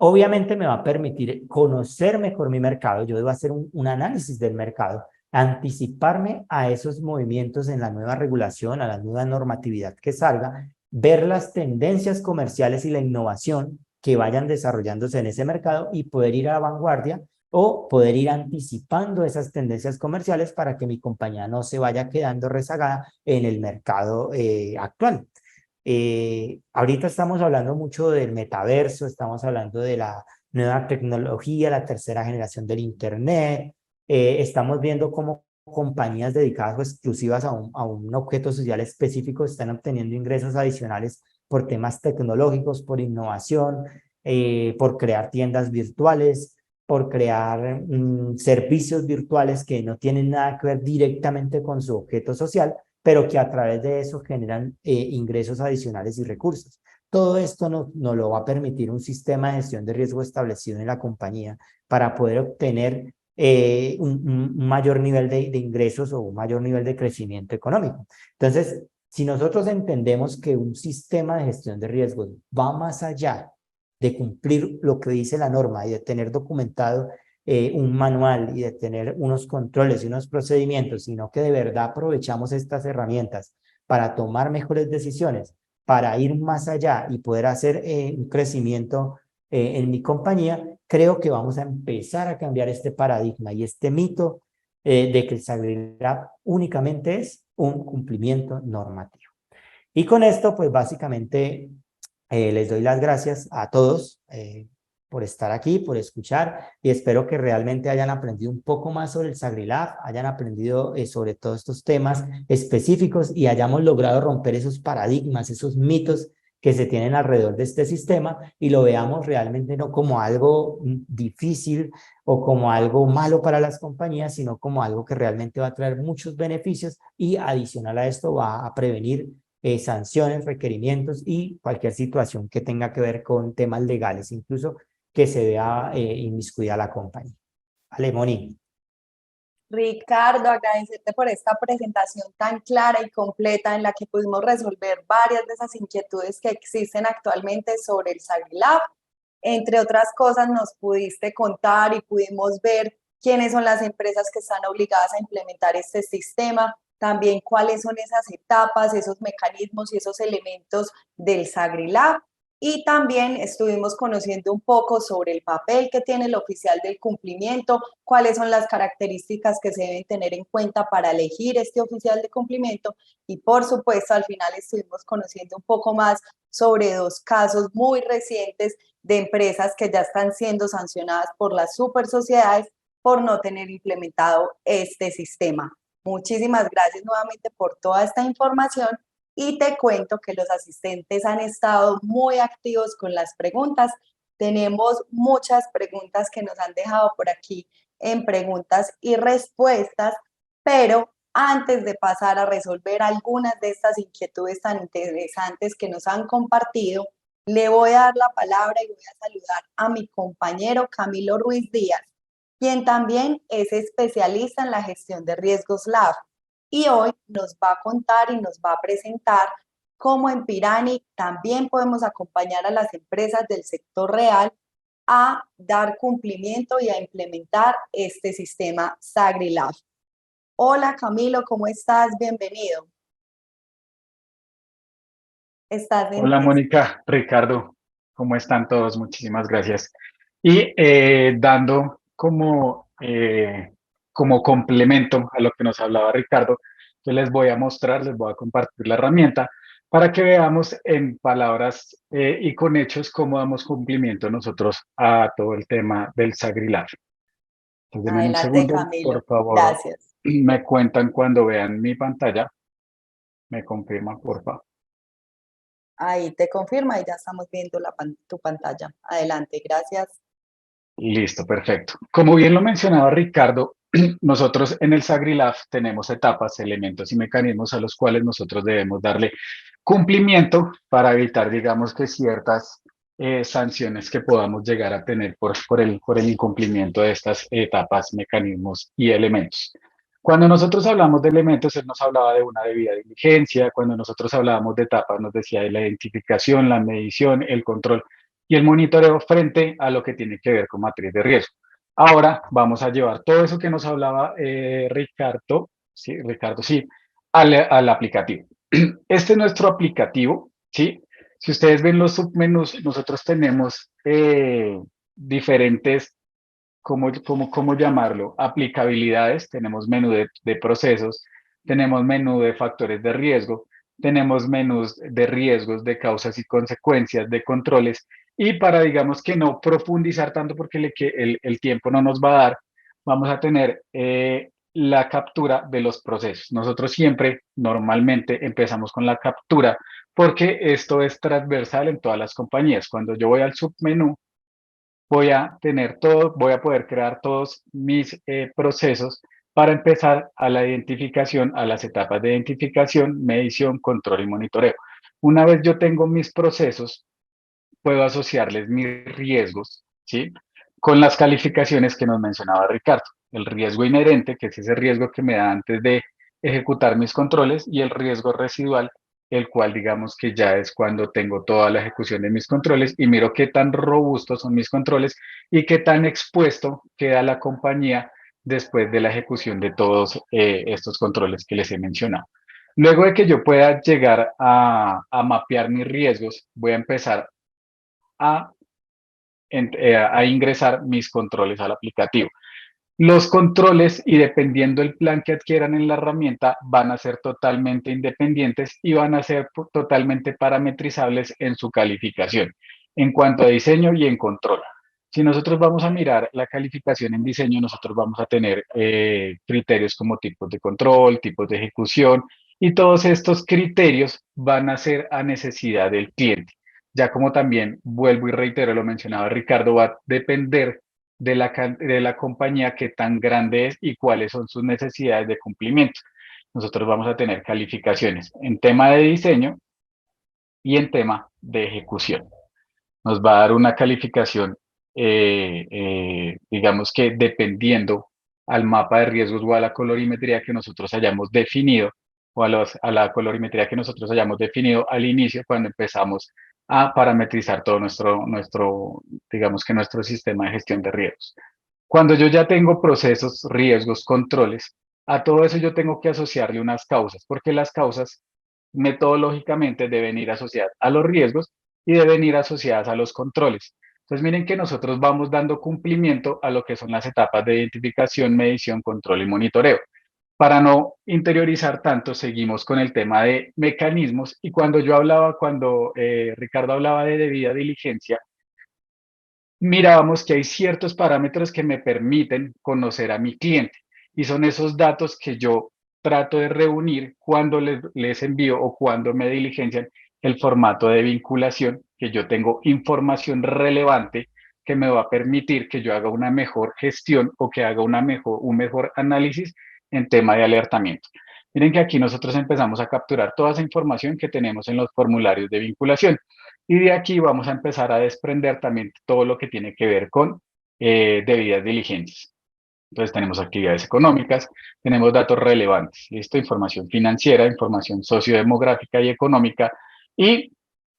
Obviamente me va a permitir conocer mejor mi mercado. Yo debo hacer un análisis del mercado, anticiparme a esos movimientos en la nueva regulación, a la nueva normatividad que salga, ver las tendencias comerciales y la innovación que vayan desarrollándose en ese mercado y poder ir a la vanguardia o poder ir anticipando esas tendencias comerciales para que mi compañía no se vaya quedando rezagada en el mercado actual. Ahorita estamos hablando mucho del metaverso, estamos hablando de la nueva tecnología, la tercera generación del Internet. Estamos viendo cómo compañías dedicadas o exclusivas a un objeto social específico están obteniendo ingresos adicionales por temas tecnológicos, por innovación, por crear tiendas virtuales, por crear servicios virtuales que no tienen nada que ver directamente con su objeto social, pero que a través de eso generan ingresos adicionales y recursos. Todo esto nos lo va a permitir un sistema de gestión de riesgo establecido en la compañía para poder obtener un mayor nivel de ingresos o un mayor nivel de crecimiento económico. Entonces, si nosotros entendemos que un sistema de gestión de riesgos va más allá de cumplir lo que dice la norma y de tener documentado un manual y de tener unos controles y unos procedimientos, sino que de verdad aprovechamos estas herramientas para tomar mejores decisiones, para ir más allá y poder hacer un crecimiento en mi compañía, creo que vamos a empezar a cambiar este paradigma y este mito de que el SagriLab únicamente es un cumplimiento normativo. Y con esto, pues básicamente les doy las gracias a todos por estar aquí, por escuchar, y espero que realmente hayan aprendido un poco más sobre el SagriLab, hayan aprendido sobre todos estos temas específicos y hayamos logrado romper esos paradigmas, esos mitos que se tienen alrededor de este sistema, y lo veamos realmente no como algo difícil o como algo malo para las compañías, sino como algo que realmente va a traer muchos beneficios, y adicional a esto va a prevenir sanciones, requerimientos y cualquier situación que tenga que ver con temas legales, incluso que se vea inmiscuida la compañía. Vale, Moni. Ricardo, agradecerte por esta presentación tan clara y completa en la que pudimos resolver varias de esas inquietudes que existen actualmente sobre el SagriLab. Entre otras cosas, nos pudiste contar y pudimos ver quiénes son las empresas que están obligadas a implementar este sistema, también cuáles son esas etapas, esos mecanismos y esos elementos del SagriLab. Y también estuvimos conociendo un poco sobre el papel que tiene el oficial del cumplimiento, cuáles son las características que se deben tener en cuenta para elegir este oficial de cumplimiento, y por supuesto al final estuvimos conociendo un poco más sobre dos casos muy recientes de empresas que ya están siendo sancionadas por las super sociedades por no tener implementado este sistema. Muchísimas gracias nuevamente por toda esta información y te cuento que los asistentes han estado muy activos con las preguntas. Tenemos muchas preguntas que nos han dejado por aquí en preguntas y respuestas, pero antes de pasar a resolver algunas de estas inquietudes tan interesantes que nos han compartido, le voy a dar la palabra y voy a saludar a mi compañero Camilo Ruiz Díaz, quien también es especialista en la gestión de riesgos LAF. Y hoy nos va a contar y nos va a presentar cómo en Pirani también podemos acompañar a las empresas del sector real a dar cumplimiento y a implementar este sistema SagriLab. Hola Camilo, ¿cómo estás? Bienvenido. ¿Estás en... Hola Mónica, Ricardo, ¿cómo están todos? Muchísimas gracias. Y dando como complemento a lo que nos hablaba Ricardo, yo les voy a mostrar, les voy a compartir la herramienta para que veamos en palabras y con hechos cómo damos cumplimiento nosotros a todo el tema del SagriLab. Entonces, denme un Adelante segundo, Camilo, por favor, gracias. me cuentan cuando vean mi pantalla, me confirman, por favor. Ahí te confirma y ya estamos viendo tu pantalla. Adelante, gracias. Listo, perfecto. Como bien lo mencionaba Ricardo, nosotros en el SagriLab tenemos etapas, elementos y mecanismos a los cuales nosotros debemos darle cumplimiento para evitar, digamos que ciertas sanciones que podamos llegar a tener por el incumplimiento de estas etapas, mecanismos y elementos. Cuando nosotros hablamos de elementos, él nos hablaba de una debida diligencia. Cuando nosotros hablábamos de etapas, nos decía de la identificación, la medición, el control y el monitoreo frente a lo que tiene que ver con matriz de riesgo. Ahora vamos a llevar todo eso que nos hablaba Ricardo, sí, al aplicativo. Este es nuestro aplicativo, ¿sí? Si ustedes ven los submenús, nosotros tenemos diferentes, ¿cómo llamarlo? Aplicabilidades, tenemos menú de procesos, tenemos menú de factores de riesgo, tenemos menús de riesgos, de causas y consecuencias, de controles, y para, digamos que no profundizar tanto porque el tiempo no nos va a dar, vamos a tener la captura de los procesos. Nosotros siempre, normalmente, empezamos con la captura porque esto es transversal en todas las compañías. Cuando yo voy al submenú, voy a tener todo, voy a poder crear todos mis procesos para empezar a la identificación, a las etapas de identificación, medición, control y monitoreo. Una vez yo tengo mis procesos, puedo asociarles mis riesgos, ¿sí? Con las calificaciones que nos mencionaba Ricardo. El riesgo inherente, que es ese riesgo que me da antes de ejecutar mis controles, y el riesgo residual, el cual digamos que ya es cuando tengo toda la ejecución de mis controles y miro qué tan robustos son mis controles y qué tan expuesto queda la compañía después de la ejecución de todos estos controles que les he mencionado. Luego de que yo pueda llegar a mapear mis riesgos, voy a empezar a, a ingresar mis controles al aplicativo. Los controles, y dependiendo del plan que adquieran en la herramienta, van a ser totalmente independientes y van a ser totalmente parametrizables en su calificación, en cuanto a diseño y en control. Si nosotros vamos a mirar la calificación en diseño, nosotros vamos a tener criterios como tipos de control, tipos de ejecución, y todos estos criterios van a ser a necesidad del cliente. Ya como también, vuelvo y reitero, lo mencionaba Ricardo, va a depender de la compañía, qué tan grande es y cuáles son sus necesidades de cumplimiento. Nosotros vamos a tener calificaciones en tema de diseño y en tema de ejecución. Nos va a dar una calificación, digamos que dependiendo al mapa de riesgos o a la colorimetría que nosotros hayamos definido, o a la colorimetría que nosotros hayamos definido al inicio cuando empezamos a parametrizar todo digamos que nuestro sistema de gestión de riesgos. Cuando yo ya tengo procesos, riesgos, controles, a todo eso yo tengo que asociarle unas causas, porque las causas metodológicamente deben ir asociadas a los riesgos y deben ir asociadas a los controles. Entonces miren que nosotros vamos dando cumplimiento a lo que son las etapas de identificación, medición, control y monitoreo. Para no interiorizar tanto, seguimos con el tema de mecanismos, y cuando Ricardo hablaba de debida diligencia, mirábamos que hay ciertos parámetros que me permiten conocer a mi cliente, y son esos datos que yo trato de reunir cuando les envío o cuando me diligencian el formato de vinculación, que yo tengo información relevante que me va a permitir que yo haga una mejor gestión o que haga un mejor análisis en tema de alertamiento. Miren que aquí nosotros empezamos a capturar toda esa información que tenemos en los formularios de vinculación y de aquí vamos a empezar a desprender también todo lo que tiene que ver con debidas diligencias. Entonces tenemos actividades económicas, tenemos datos relevantes, ¿listo? Información financiera, información sociodemográfica y económica y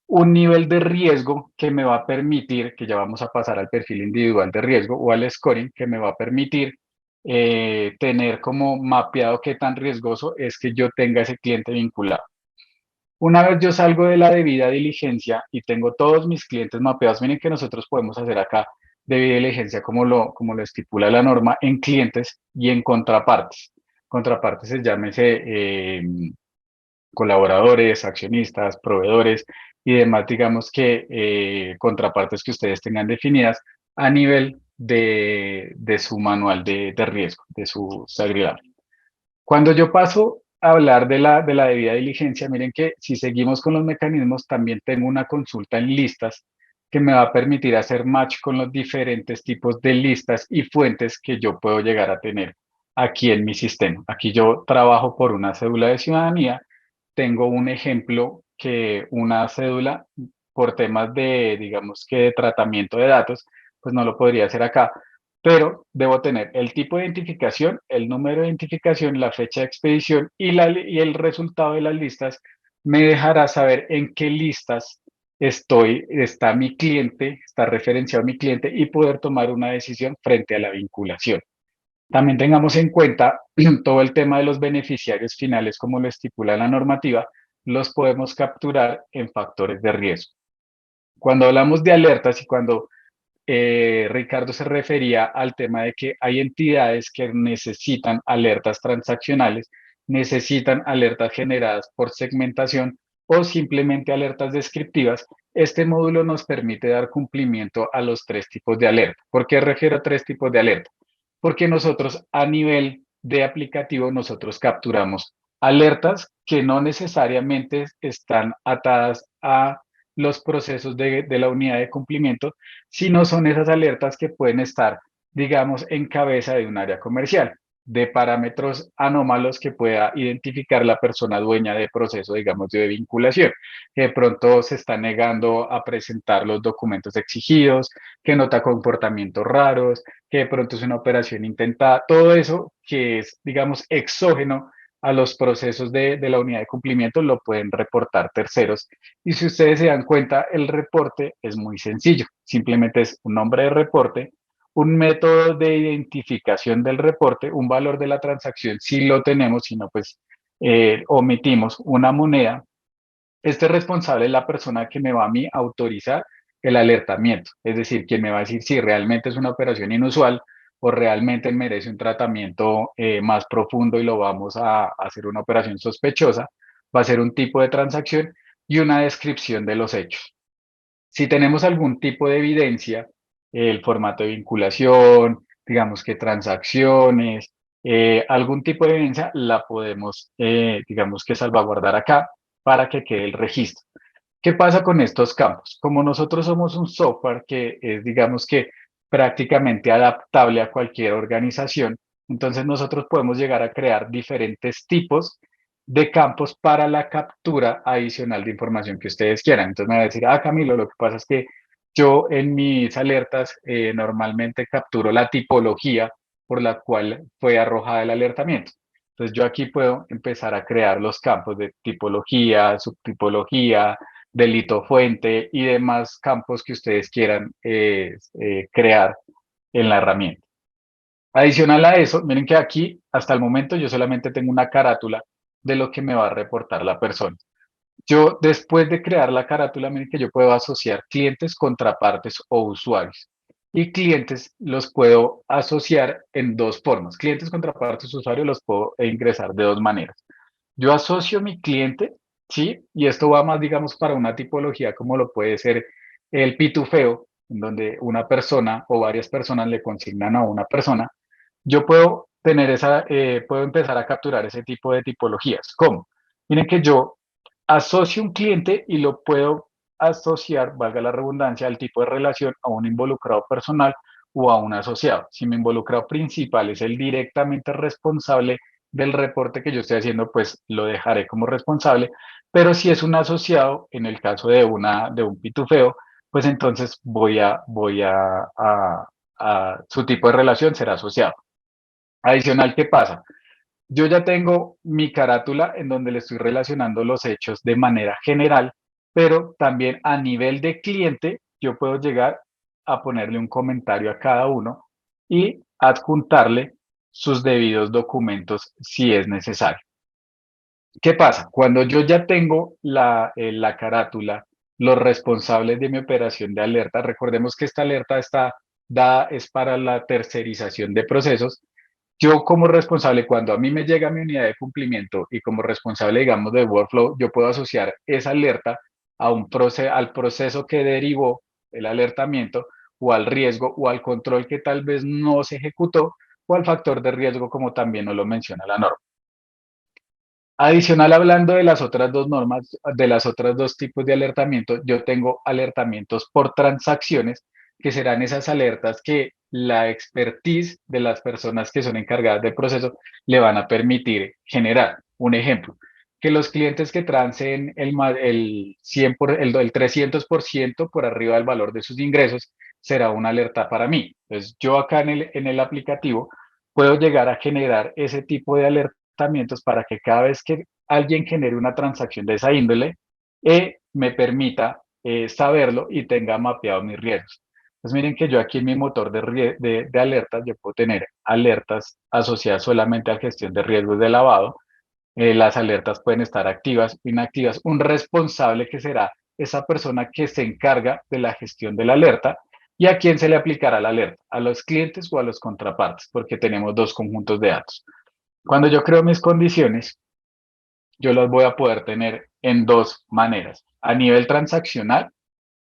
un nivel de riesgo que me va a permitir, que ya vamos a pasar al perfil individual de riesgo o al scoring, que me va a permitir tener como mapeado qué tan riesgoso es que yo tenga ese cliente vinculado. Una vez yo salgo de la debida diligencia y tengo todos mis clientes mapeados, miren que nosotros podemos hacer acá debida diligencia como lo estipula la norma en clientes y en contrapartes. Contrapartes es llámese colaboradores, accionistas, proveedores y demás, digamos que contrapartes que ustedes tengan definidas a nivel de su manual de riesgo, de su agregable. Cuando yo paso a hablar de la debida diligencia, miren que si seguimos con los mecanismos, también tengo una consulta en listas que me va a permitir hacer match con los diferentes tipos de listas y fuentes que yo puedo llegar a tener aquí en mi sistema. Aquí yo trabajo por una cédula de ciudadanía, tengo un ejemplo que una cédula por temas de, digamos que de tratamiento de datos, pues no lo podría hacer acá, pero debo tener el tipo de identificación, el número de identificación, la fecha de expedición y el resultado de las listas me dejará saber en qué listas está mi cliente, está referenciado mi cliente y poder tomar una decisión frente a la vinculación. También tengamos en cuenta todo el tema de los beneficiarios finales, como lo estipula la normativa, los podemos capturar en factores de riesgo. Cuando hablamos de alertas y cuando Ricardo se refería al tema de que hay entidades que necesitan alertas transaccionales, necesitan alertas generadas por segmentación o simplemente alertas descriptivas. Este módulo nos permite dar cumplimiento a los tres tipos de alerta. ¿Por qué refiero a tres tipos de alerta? Porque nosotros a nivel de aplicativo, nosotros capturamos alertas que no necesariamente están atadas a los procesos de la unidad de cumplimiento, sino son esas alertas que pueden estar, digamos, en cabeza de un área comercial, de parámetros anómalos que pueda identificar la persona dueña de proceso, digamos, de vinculación, que de pronto se está negando a presentar los documentos exigidos, que nota comportamientos raros, que de pronto es una operación intentada, todo eso que es, digamos, exógeno a los procesos de la unidad de cumplimiento lo pueden reportar terceros. Y si ustedes se dan cuenta, el reporte es muy sencillo. Simplemente es un nombre de reporte, un método de identificación del reporte, un valor de la transacción, si lo tenemos, si no, pues omitimos una moneda. Este responsable es la persona que me va a mí autorizar el alertamiento, es decir, quien me va a decir si realmente es una operación inusual o realmente merece un tratamiento más profundo y lo vamos a hacer una operación sospechosa, va a ser un tipo de transacción y una descripción de los hechos. Si tenemos algún tipo de evidencia, el formato de vinculación, digamos que transacciones, algún tipo de evidencia, la podemos, digamos que salvaguardar acá para que quede el registro. ¿Qué pasa con estos campos? Como nosotros somos un software que es, digamos que prácticamente adaptable a cualquier organización, entonces nosotros podemos llegar a crear diferentes tipos de campos para la captura adicional de información que ustedes quieran. Entonces me va a decir, Camilo, lo que pasa es que yo en mis alertas normalmente capturo la tipología por la cual fue arrojada el alertamiento. Entonces yo aquí puedo empezar a crear los campos de tipología, subtipología, delito fuente y demás campos que ustedes quieran crear en la herramienta. Adicional a eso, miren que aquí hasta el momento yo solamente tengo una carátula de lo que me va a reportar la persona. Yo después de crear la carátula, miren que yo puedo asociar clientes, contrapartes o usuarios. Y clientes los puedo asociar en dos formas. Clientes, contrapartes, usuarios los puedo ingresar de dos maneras. Yo asocio mi cliente, ¿sí? Y esto va más, digamos, para una tipología como lo puede ser el pitufeo, en donde una persona o varias personas le consignan a una persona. Yo puedo puedo empezar a capturar ese tipo de tipologías. ¿Cómo? Miren que yo asocio un cliente y lo puedo asociar, valga la redundancia, al tipo de relación a un involucrado personal o a un asociado. Si mi involucrado principal es el directamente responsable del reporte que yo estoy haciendo, pues lo dejaré como responsable. Pero si es un asociado, en el caso de un pitufeo, pues entonces su tipo de relación será asociado. Adicional, ¿qué pasa? Yo ya tengo mi carátula en donde le estoy relacionando los hechos de manera general, pero también a nivel de cliente, yo puedo llegar a ponerle un comentario a cada uno y adjuntarle sus debidos documentos si es necesario. ¿Qué pasa? Cuando yo ya tengo la carátula, los responsables de mi operación de alerta, recordemos que esta alerta está dada es para la tercerización de procesos. Yo como responsable, cuando a mí me llega mi unidad de cumplimiento y como responsable, digamos, de workflow, yo puedo asociar esa alerta al proceso que derivó el alertamiento o al riesgo o al control que tal vez no se ejecutó o al factor de riesgo como también nos lo menciona la norma. Adicional, hablando de las otras dos normas, de las otras dos tipos de alertamiento, yo tengo alertamientos por transacciones, que serán esas alertas que la expertise de las personas que son encargadas del proceso le van a permitir generar. Un ejemplo, que los clientes que trancen el 100 el 300% por arriba del valor de sus ingresos será una alerta para mí. Entonces, yo acá en el aplicativo puedo llegar a generar ese tipo de alerta para que cada vez que alguien genere una transacción de esa índole, me permita saberlo y tenga mapeado mis riesgos. Pues miren que yo aquí en mi motor de alertas, yo puedo tener alertas asociadas solamente a gestión de riesgos de lavado. Las alertas pueden estar activas o inactivas. Un responsable que será esa persona que se encarga de la gestión de la alerta. ¿Y a quién se le aplicará la alerta? ¿A los clientes o a los contrapartes? Porque tenemos dos conjuntos de datos. Cuando yo creo mis condiciones, yo las voy a poder tener en dos maneras. A nivel transaccional,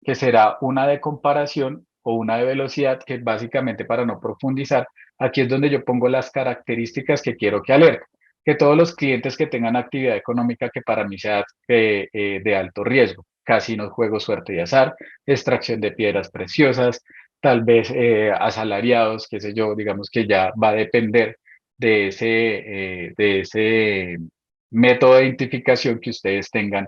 que será una de comparación o una de velocidad, que básicamente para no profundizar, aquí es donde yo pongo las características que quiero que alerte. Que todos los clientes que tengan actividad económica que para mí sea de alto riesgo, casinos, juegos, suerte y azar, extracción de piedras preciosas, tal vez asalariados, qué sé yo, digamos que ya va a depender de ese método de identificación que ustedes tengan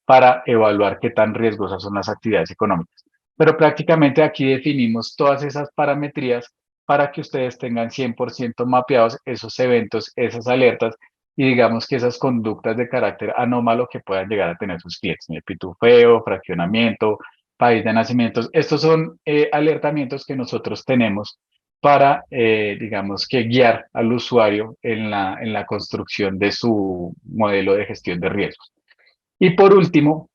para evaluar qué tan riesgosas son las actividades económicas. Pero prácticamente aquí definimos todas esas parametrías para que ustedes tengan 100% mapeados esos eventos, esas alertas y digamos que esas conductas de carácter anómalo que puedan llegar a tener sus clientes. Pitufeo, fraccionamiento, país de nacimientos. Estos son alertamientos que nosotros tenemos para, digamos que guiar al usuario en la construcción de su modelo de gestión de riesgos. Y por último,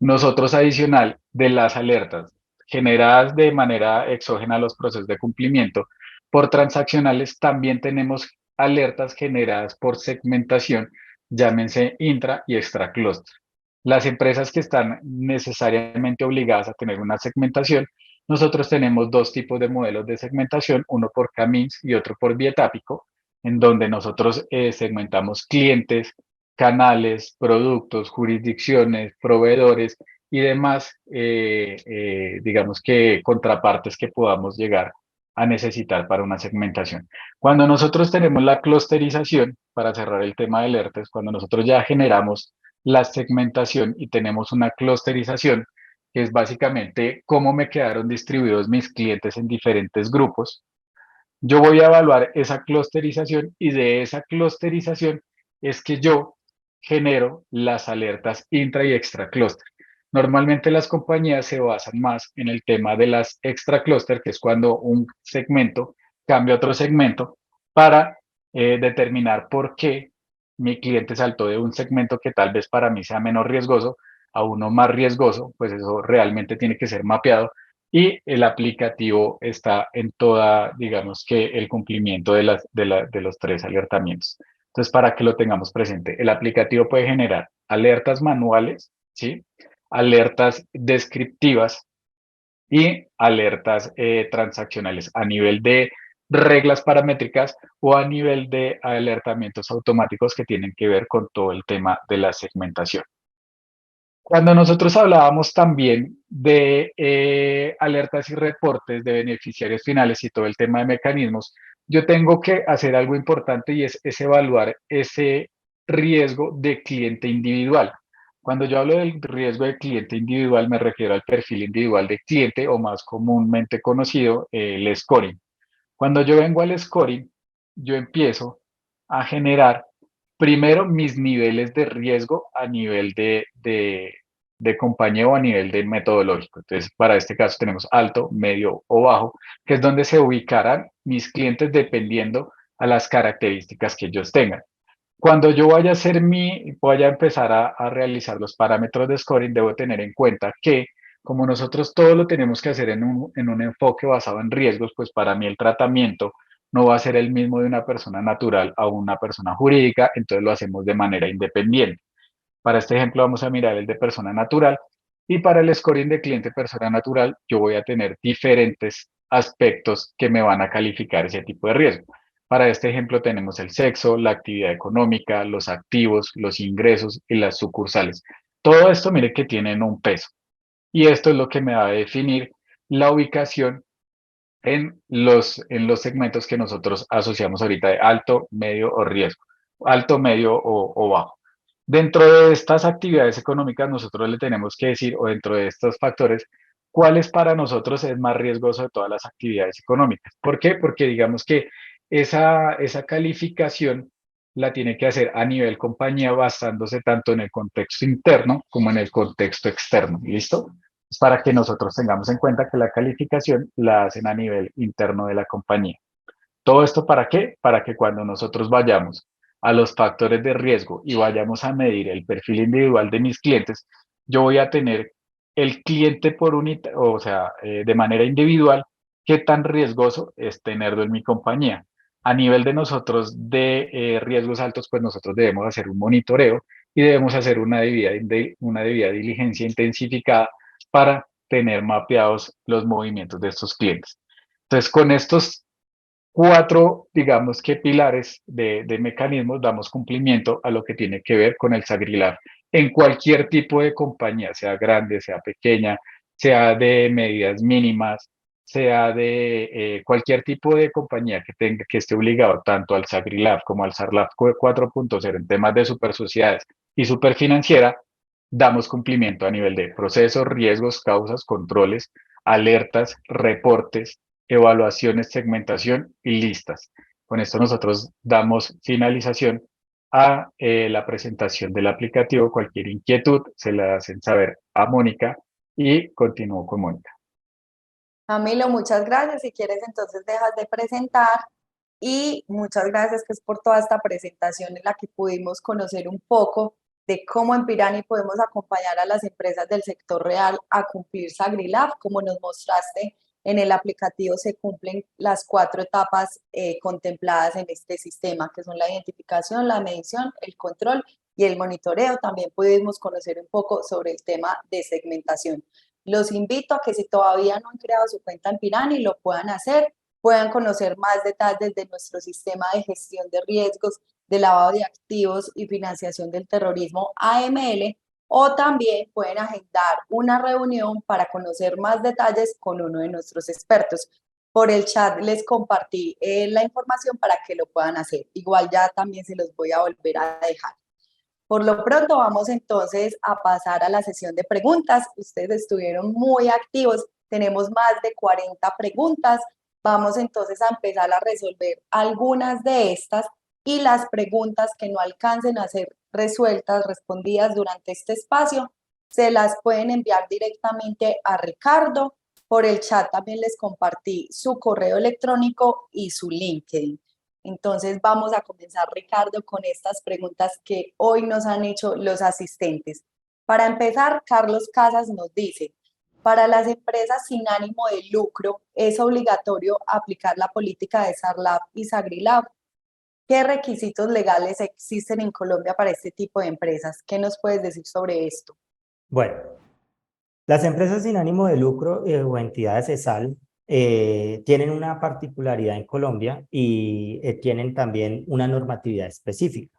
nosotros adicional de las alertas generadas de manera exógena a los procesos de cumplimiento por transaccionales, también tenemos alertas generadas por segmentación, llámense intra y extra cluster. Las empresas que están necesariamente obligadas a tener una segmentación, nosotros tenemos dos tipos de modelos de segmentación, uno por CAMINS y otro por Bietápico, en donde nosotros segmentamos clientes, canales, productos, jurisdicciones, proveedores y demás, digamos que contrapartes que podamos llegar a necesitar para una segmentación. Cuando nosotros tenemos la clusterización, para cerrar el tema de alertas, cuando nosotros ya generamos la segmentación y tenemos una clusterización, que es básicamente cómo me quedaron distribuidos mis clientes en diferentes grupos, yo voy a evaluar esa clusterización y de esa clusterización es que yo genero las alertas intra y extra cluster. Normalmente las compañías se basan más en el tema de las extra cluster, que es cuando un segmento cambia a otro segmento para determinar por qué mi cliente saltó de un segmento que tal vez para mí sea menos riesgoso a uno más riesgoso, pues eso realmente tiene que ser mapeado y el aplicativo está en toda, digamos que el cumplimiento de los tres alertamientos. Entonces, para que lo tengamos presente, el aplicativo puede generar alertas manuales, ¿sí? Alertas descriptivas y alertas transaccionales a nivel reglas paramétricas o a nivel de alertamientos automáticos que tienen que ver con todo el tema de la segmentación. Cuando nosotros hablábamos también de alertas y reportes de beneficiarios finales y todo el tema de mecanismos, yo tengo que hacer algo importante y es evaluar ese riesgo de cliente individual. Cuando yo hablo del riesgo de cliente individual, me refiero al perfil individual de cliente o más comúnmente conocido, el scoring. Cuando yo vengo al scoring, yo empiezo a generar primero mis niveles de riesgo a nivel de compañía o a nivel de metodológico. Entonces, para este caso tenemos alto, medio o bajo, que es donde se ubicarán mis clientes dependiendo a las características que ellos tengan. Cuando yo vaya a empezar a realizar los parámetros de scoring, debo tener en cuenta que como nosotros todo lo tenemos que hacer en un enfoque basado en riesgos, pues para mí el tratamiento no va a ser el mismo de una persona natural a una persona jurídica, entonces lo hacemos de manera independiente. Para este ejemplo vamos a mirar el de persona natural y para el scoring de cliente persona natural yo voy a tener diferentes aspectos que me van a calificar ese tipo de riesgo. Para este ejemplo tenemos el sexo, la actividad económica, los activos, los ingresos y las sucursales. Todo esto, mire que tienen un peso. Y esto es lo que me va a definir la ubicación en los segmentos que nosotros asociamos ahorita de alto, medio o riesgo, alto, medio o bajo. Dentro de estas actividades económicas, nosotros le tenemos que decir, o dentro de estos factores, cuáles para nosotros es más riesgoso de todas las actividades económicas. ¿Por qué? Porque digamos que esa calificación la tiene que hacer a nivel compañía basándose tanto en el contexto interno como en el contexto externo. ¿Listo? Es para que nosotros tengamos en cuenta que la calificación la hacen a nivel interno de la compañía. ¿Todo esto para qué? Para que cuando nosotros vayamos a los factores de riesgo y vayamos a medir el perfil individual de mis clientes, yo voy a tener el cliente por unidad, o sea, de manera individual, qué tan riesgoso es tenerlo en mi compañía. A nivel de nosotros de riesgos altos, pues nosotros debemos hacer un monitoreo y debemos hacer una debida diligencia intensificada para tener mapeados los movimientos de estos clientes. Entonces, con estos cuatro, digamos que pilares de mecanismos, damos cumplimiento a lo que tiene que ver con el SAGRILAB en cualquier tipo de compañía, sea grande, sea pequeña, sea de medidas mínimas, sea de cualquier tipo de compañía que esté obligado tanto al SAGRILAB como al SARLAB 4.0 en temas de super sociedades y superfinanciera, damos cumplimiento a nivel de procesos, riesgos, causas, controles, alertas, reportes, evaluaciones, segmentación y listas. Con esto nosotros damos finalización a la presentación del aplicativo. Cualquier inquietud se la hacen saber a Mónica y continúo con Mónica. Camilo, muchas gracias. Si quieres, entonces dejas de presentar y muchas gracias pues, por toda esta presentación en la que pudimos conocer un poco de cómo en Pirani podemos acompañar a las empresas del sector real a cumplir SAGRILAB. Como nos mostraste en el aplicativo, se cumplen las 4 etapas contempladas en este sistema, que son la identificación, la medición, el control y el monitoreo. También pudimos conocer un poco sobre el tema de segmentación. Los invito a que si todavía no han creado su cuenta en Pirani, lo puedan hacer, puedan conocer más detalles de nuestro sistema de gestión de riesgos, de lavado de activos y financiación del terrorismo AML, o también pueden agendar una reunión para conocer más detalles con uno de nuestros expertos. Por el chat les compartí la información para que lo puedan hacer. Igual ya también se los voy a volver a dejar. Por lo pronto vamos entonces a pasar a la sesión de preguntas. Ustedes estuvieron muy activos, tenemos más de 40 preguntas. Vamos entonces a empezar a resolver algunas de estas y las preguntas que no alcancen a ser resueltas, respondidas durante este espacio, se las pueden enviar directamente a Ricardo. Por el chat también les compartí su correo electrónico y su LinkedIn. Entonces vamos a comenzar, Ricardo, con estas preguntas que hoy nos han hecho los asistentes. Para empezar, Carlos Casas nos dice, para las empresas sin ánimo de lucro, ¿es obligatorio aplicar la política de SARLAB y SAGRILAB? ¿Qué requisitos legales existen en Colombia para este tipo de empresas? ¿Qué nos puedes decir sobre esto? Bueno, las empresas sin ánimo de lucro o entidades ESAL tienen una particularidad en Colombia y tienen también una normatividad específica.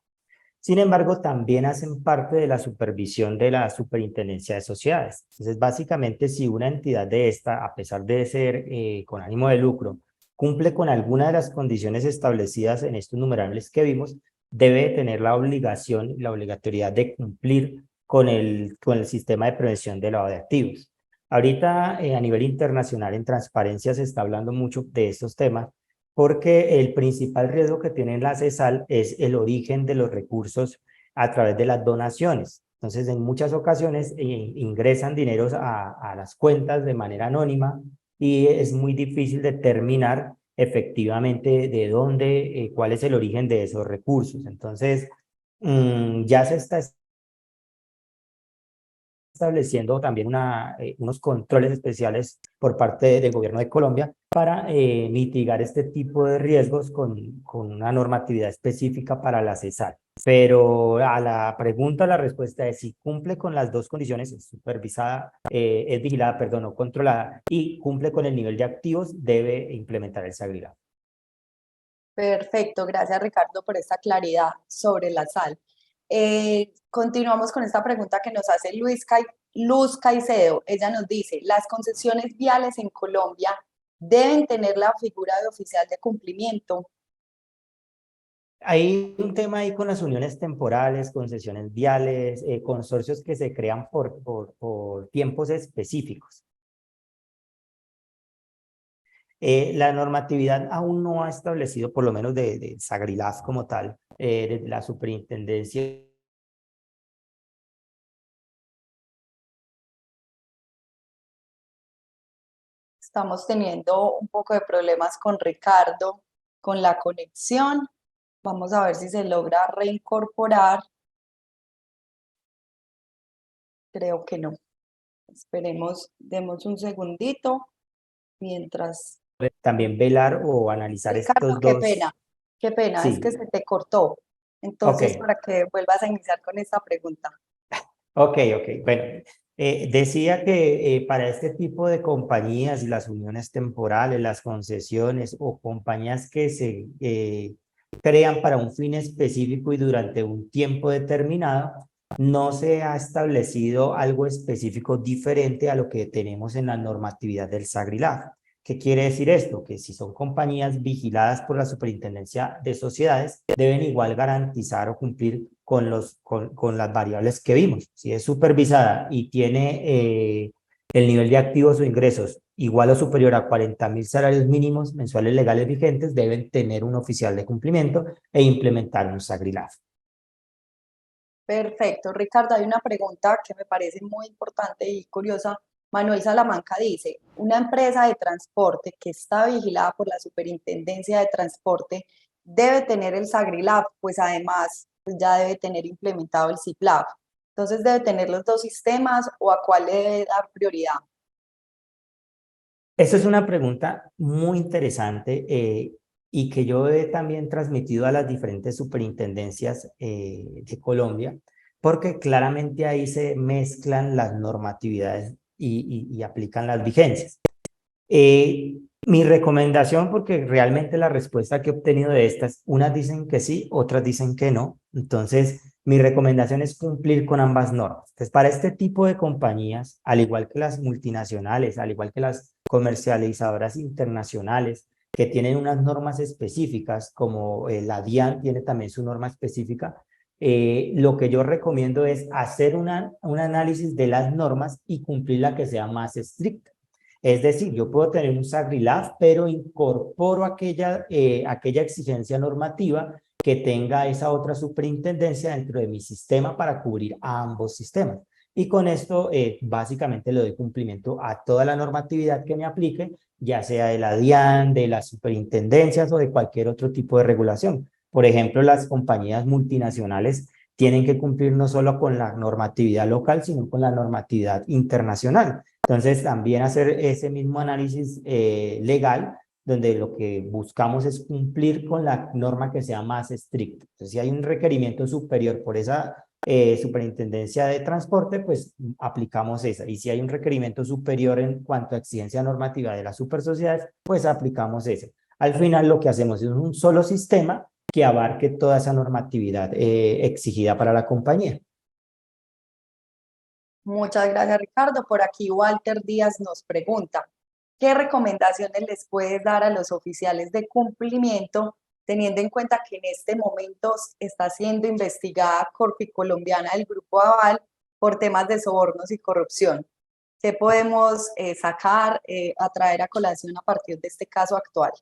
Sin embargo, también hacen parte de la supervisión de la Superintendencia de Sociedades. Entonces, básicamente, si una entidad de esta, a pesar de ser con ánimo de lucro, cumple con alguna de las condiciones establecidas en estos numerables que vimos, debe tener la obligación y la obligatoriedad de cumplir con el sistema de prevención de lavado de activos. Ahorita, a nivel internacional, en transparencia se está hablando mucho de estos temas, porque el principal riesgo que tiene la CESAL es el origen de los recursos a través de las donaciones. Entonces, en muchas ocasiones ingresan dineros a las cuentas de manera anónima y es muy difícil determinar efectivamente de dónde, cuál es el origen de esos recursos. Entonces, ya se está estableciendo también unos controles especiales por parte del gobierno de Colombia para mitigar este tipo de riesgos con una normatividad específica para la CESAL. Pero a la pregunta, la respuesta es si cumple con las dos condiciones, es supervisada, es vigilada, perdón, o controlada, y cumple con el nivel de activos, debe implementar el SAGRILAB. Perfecto, gracias Ricardo por esta claridad sobre la sal. Continuamos con esta pregunta que nos hace Luz Caicedo. Ella nos dice, ¿las concesiones viales en Colombia deben tener la figura de oficial de cumplimiento? Hay un tema ahí con las uniones temporales, concesiones viales, consorcios que se crean por tiempos específicos. La normatividad aún no ha establecido, por lo menos de SAGRILAF como tal, de la superintendencia. Estamos teniendo un poco de problemas con Ricardo, con la conexión. Vamos a ver si se logra reincorporar. Creo que no. Esperemos, demos un segundito mientras. También velar o analizar Ricardo, estos dos. qué pena, es que Sí, se te cortó. ok, Entonces, para que vuelvas a iniciar con esta pregunta. ok. Bueno, decía que para este tipo de compañías y las uniones temporales, las concesiones o compañías que se crean para un fin específico y durante un tiempo determinado, no se ha establecido algo específico diferente a lo que tenemos en la normatividad del SAGRILAF. ¿Qué quiere decir esto? Que si son compañías vigiladas por la Superintendencia de Sociedades, deben igual garantizar o cumplir con las variables que vimos. Si es supervisada y tiene el nivel de activos o ingresos igual o superior a 40.000 salarios mínimos mensuales legales vigentes, deben tener un oficial de cumplimiento e implementar un SAGRILAF. Perfecto, Ricardo, hay una pregunta que me parece muy importante y curiosa. Manuel Salamanca dice, una empresa de transporte que está vigilada por la Superintendencia de Transporte debe tener el SAGRILAF, pues además pues ya debe tener implementado el CIPLAF. Entonces, ¿debe tener los dos sistemas o a cuál le debe dar prioridad? Esa es una pregunta muy interesante y que yo he también transmitido a las diferentes superintendencias de Colombia, porque claramente ahí se mezclan las normatividades y aplican las vigencias. Mi recomendación, porque realmente la respuesta que he obtenido de estas, unas dicen que sí, otras dicen que no. Entonces, mi recomendación es cumplir con ambas normas. Entonces, para este tipo de compañías, al igual que las multinacionales, al igual que las comercializadoras internacionales, que tienen unas normas específicas, como la DIAN tiene también su norma específica, lo que yo recomiendo es hacer un análisis de las normas y cumplir la que sea más estricta. Es decir, yo puedo tener un SAGRILAF, pero incorporo aquella exigencia normativa que tenga esa otra superintendencia dentro de mi sistema para cubrir a ambos sistemas. Y con esto, básicamente, le doy cumplimiento a toda la normatividad que me aplique, ya sea de la DIAN, de las superintendencias o de cualquier otro tipo de regulación. Por ejemplo, las compañías multinacionales tienen que cumplir no solo con la normatividad local, sino con la normatividad internacional. Entonces, también hacer ese mismo análisis legal, donde lo que buscamos es cumplir con la norma que sea más estricta. Entonces, si hay un requerimiento superior Superintendencia de Transporte, pues aplicamos esa. Y si hay un requerimiento superior en cuanto a exigencia normativa de las supersociedades, pues aplicamos ese. Al final lo que hacemos es un solo sistema que abarque toda esa normatividad exigida para la compañía. Muchas gracias, Ricardo. Por aquí Walter Díaz nos pregunta, ¿qué recomendaciones les puedes dar a los oficiales de cumplimiento, teniendo en cuenta que en este momento está siendo investigada Corfi Colombiana del Grupo Aval por temas de sobornos y corrupción? ¿Qué podemos sacar, atraer a colación a partir de este caso actual?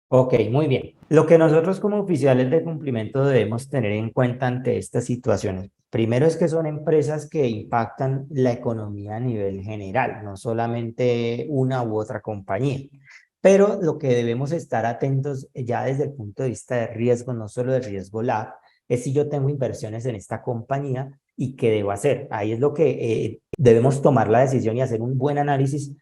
Ok, muy bien. Lo que nosotros como oficiales de cumplimiento debemos tener en cuenta ante estas situaciones, primero es que son empresas que impactan la economía a nivel general, no solamente una u otra compañía. Pero lo que debemos estar atentos ya desde el punto de vista de riesgo, no solo de riesgo LAB, es si yo tengo inversiones en esta compañía y qué debo hacer. Ahí es lo que debemos tomar la decisión y hacer un buen análisis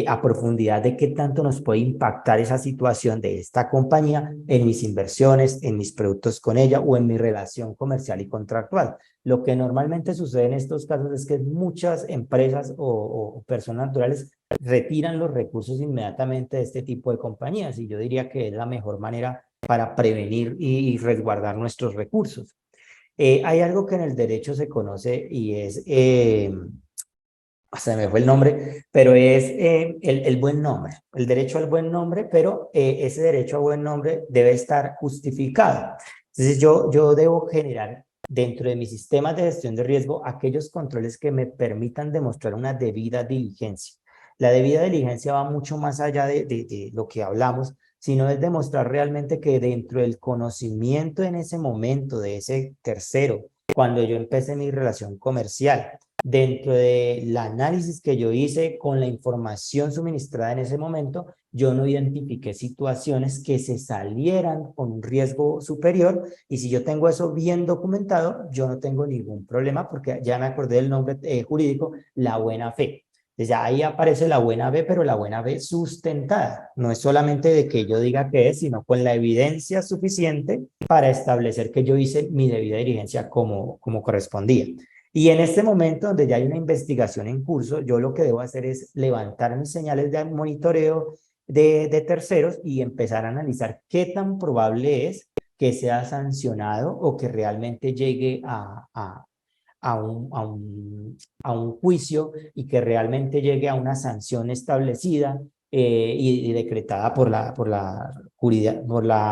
a profundidad de qué tanto nos puede impactar esa situación de esta compañía en mis inversiones, en mis productos con ella o en mi relación comercial y contractual. Lo que normalmente sucede en estos casos es que muchas empresas o personas naturales retiran los recursos inmediatamente de este tipo de compañías y yo diría que es la mejor manera para prevenir y resguardar nuestros recursos. Hay algo que en el derecho se conoce y es se me fue el nombre, pero es el buen nombre, el derecho al buen nombre, pero ese derecho a buen nombre debe estar justificado. Entonces yo debo generar dentro de mis sistemas de gestión de riesgo aquellos controles que me permitan demostrar una debida diligencia. La debida diligencia va mucho más allá de lo que hablamos, sino es demostrar realmente que dentro del conocimiento en ese momento de ese tercero, cuando yo empecé mi relación comercial, dentro del análisis que yo hice con la información suministrada en ese momento, yo no identifiqué situaciones que se salieran con un riesgo superior y si yo tengo eso bien documentado, yo no tengo ningún problema porque ya me acordé del nombre jurídico, la buena fe. Entonces ya ahí aparece la buena fe, pero la buena fe sustentada. No es solamente de que yo diga que es, sino con la evidencia suficiente para establecer que yo hice mi debida diligencia como correspondía. Y en este momento donde ya hay una investigación en curso, yo lo que debo hacer es levantar mis señales de monitoreo de terceros y empezar a analizar qué tan probable es que sea sancionado o que realmente llegue a un juicio y que realmente llegue a una sanción establecida y decretada por la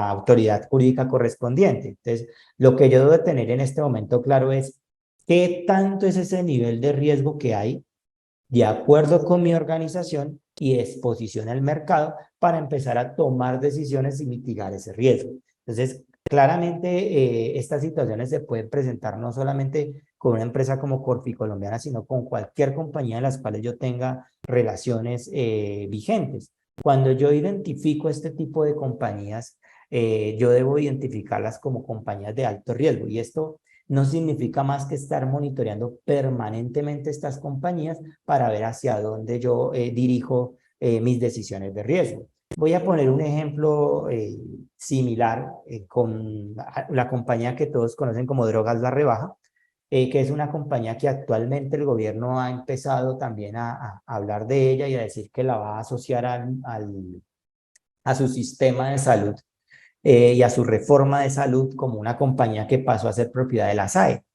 autoridad jurídica correspondiente. Entonces, lo que yo debo tener en este momento claro es qué tanto es ese nivel de riesgo que hay de acuerdo con mi organización y exposición al mercado para empezar a tomar decisiones y mitigar ese riesgo. Entonces, claramente estas situaciones se pueden presentar no solamente con una empresa como Corfi Colombiana, sino con cualquier compañía en las cuales yo tenga relaciones vigentes. Cuando yo identifico este tipo de compañías, yo debo identificarlas como compañías de alto riesgo y esto no significa más que estar monitoreando permanentemente estas compañías para ver hacia dónde yo dirijo mis decisiones de riesgo. Voy a poner un ejemplo similar con la compañía que todos conocen como Drogas La Rebaja, que es una compañía que actualmente el gobierno ha empezado también a hablar de ella y a decir que la va a asociar a su sistema de salud y a su reforma de salud como una compañía que pasó a ser propiedad de la SAE,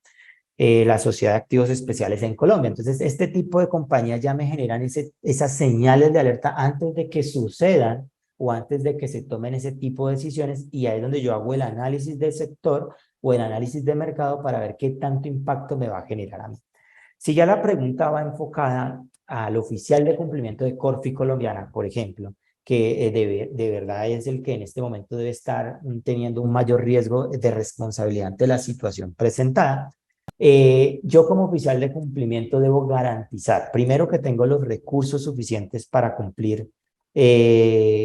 la Sociedad de Activos Especiales en Colombia. Entonces, este tipo de compañías ya me generan esas señales de alerta antes de que sucedan o antes de que se tomen ese tipo de decisiones y ahí es donde yo hago el análisis del sector o el análisis de mercado para ver qué tanto impacto me va a generar a mí. Si ya la pregunta va enfocada al oficial de cumplimiento de Corfi Colombiana, por ejemplo, que de verdad es el que en este momento debe estar teniendo un mayor riesgo de responsabilidad ante la situación presentada, yo como oficial de cumplimiento debo garantizar, primero, que tengo los recursos suficientes para cumplir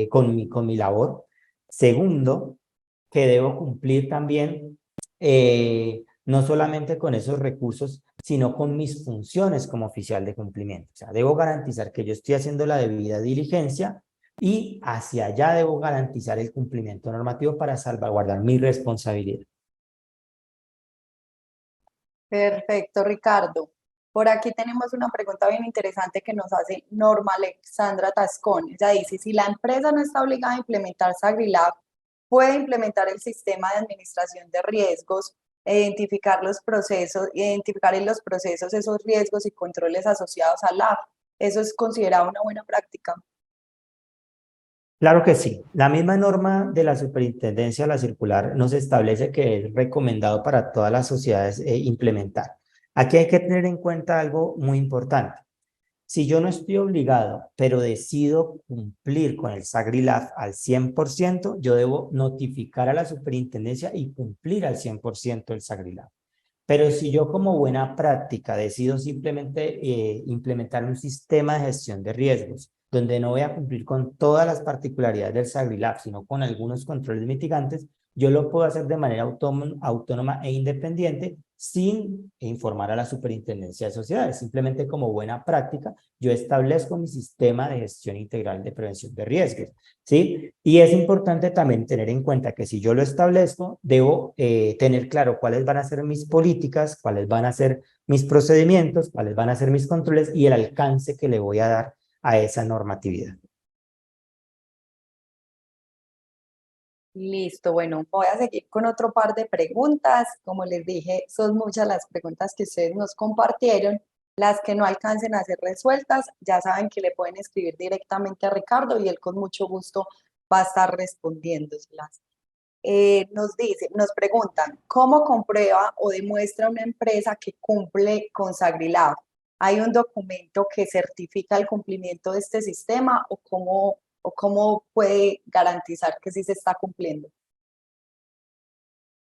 con mi labor. Segundo, que debo cumplir también no solamente con esos recursos, sino con mis funciones como oficial de cumplimiento. O sea, debo garantizar que yo estoy haciendo la debida diligencia y hacia allá debo garantizar el cumplimiento normativo para salvaguardar mi responsabilidad. Perfecto, Ricardo. Por aquí tenemos una pregunta bien interesante que nos hace Norma Alexandra Tascón. Ella dice, si la empresa no está obligada a implementar SagriLab, puede implementar el sistema de administración de riesgos, identificar en los procesos esos riesgos y controles asociados al lab. ¿Eso es considerado una buena práctica? Claro que sí. La misma norma de la superintendencia, la circular, nos establece que es recomendado para todas las sociedades implementar. Aquí hay que tener en cuenta algo muy importante. Si yo no estoy obligado, pero decido cumplir con el SagriLab al 100%, yo debo notificar a la superintendencia y cumplir al 100% el SagriLab. Pero si yo como buena práctica decido simplemente implementar un sistema de gestión de riesgos, donde no voy a cumplir con todas las particularidades del SagriLab, sino con algunos controles mitigantes, yo lo puedo hacer de manera autónoma e independiente sin informar a la superintendencia de sociedades. Simplemente como buena práctica, yo establezco mi sistema de gestión integral de prevención de riesgos. ¿Sí? Y es importante también tener en cuenta que si yo lo establezco, debo tener claro cuáles van a ser mis políticas, cuáles van a ser mis procedimientos, cuáles van a ser mis controles y el alcance que le voy a dar a esa normatividad. Listo, bueno, voy a seguir con otro par de preguntas. Como les dije, son muchas las preguntas que ustedes nos compartieron. Las que no alcancen a ser resueltas, ya saben que le pueden escribir directamente a Ricardo y él con mucho gusto va a estar respondiéndoselas. Nos preguntan, ¿cómo comprueba o demuestra una empresa que cumple con SagriLab? ¿Hay un documento que certifica el cumplimiento de este sistema o cómo puede garantizar que sí se está cumpliendo?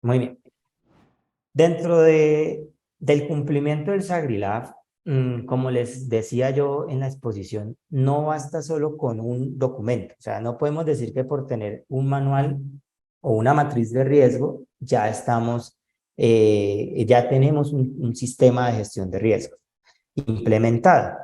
Muy bien. Dentro del cumplimiento del SagriLab, como les decía yo en la exposición, no basta solo con un documento. O sea, no podemos decir que por tener un manual o una matriz de riesgo ya estamos, ya tenemos un sistema de gestión de riesgos implementado.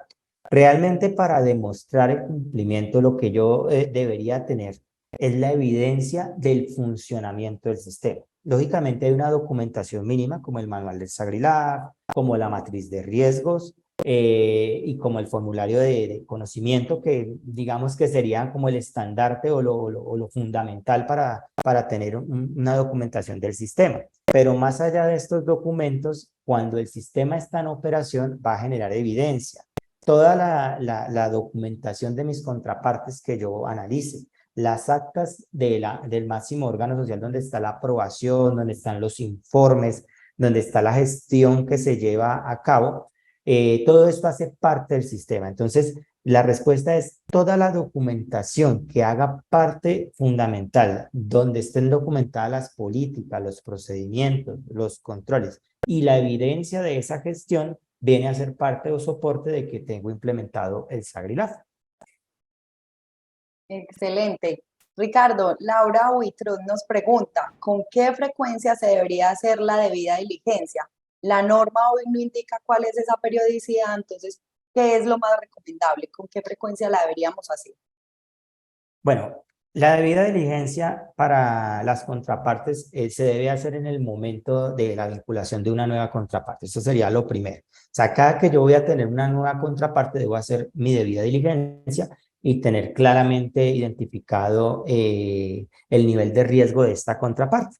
Realmente para demostrar el cumplimiento, lo que yo debería tener es la evidencia del funcionamiento del sistema. Lógicamente hay una documentación mínima como el manual del SagriLab, como la matriz de riesgos y como el formulario de conocimiento que digamos que sería como el estandarte o lo fundamental para tener una documentación del sistema. Pero más allá de estos documentos, cuando el sistema está en operación, va a generar evidencia. Toda la documentación de mis contrapartes que yo analice, las actas del máximo órgano social donde está la aprobación, donde están los informes, donde está la gestión que se lleva a cabo, todo esto hace parte del sistema. Entonces, la respuesta es toda la documentación que haga parte fundamental, donde estén documentadas las políticas, los procedimientos, los controles y la evidencia de esa gestión viene a ser parte o soporte de que tengo implementado el SagriLab. Excelente. Ricardo, Laura Huitrón nos pregunta, ¿con qué frecuencia se debería hacer la debida diligencia? La norma hoy no indica cuál es esa periodicidad, entonces, ¿qué es lo más recomendable? ¿Con qué frecuencia la deberíamos hacer? Bueno, la debida diligencia para las contrapartes se debe hacer en el momento de la vinculación de una nueva contraparte. Eso sería lo primero. O sea, cada que yo voy a tener una nueva contraparte, debo hacer mi debida diligencia y tener claramente identificado el nivel de riesgo de esta contraparte.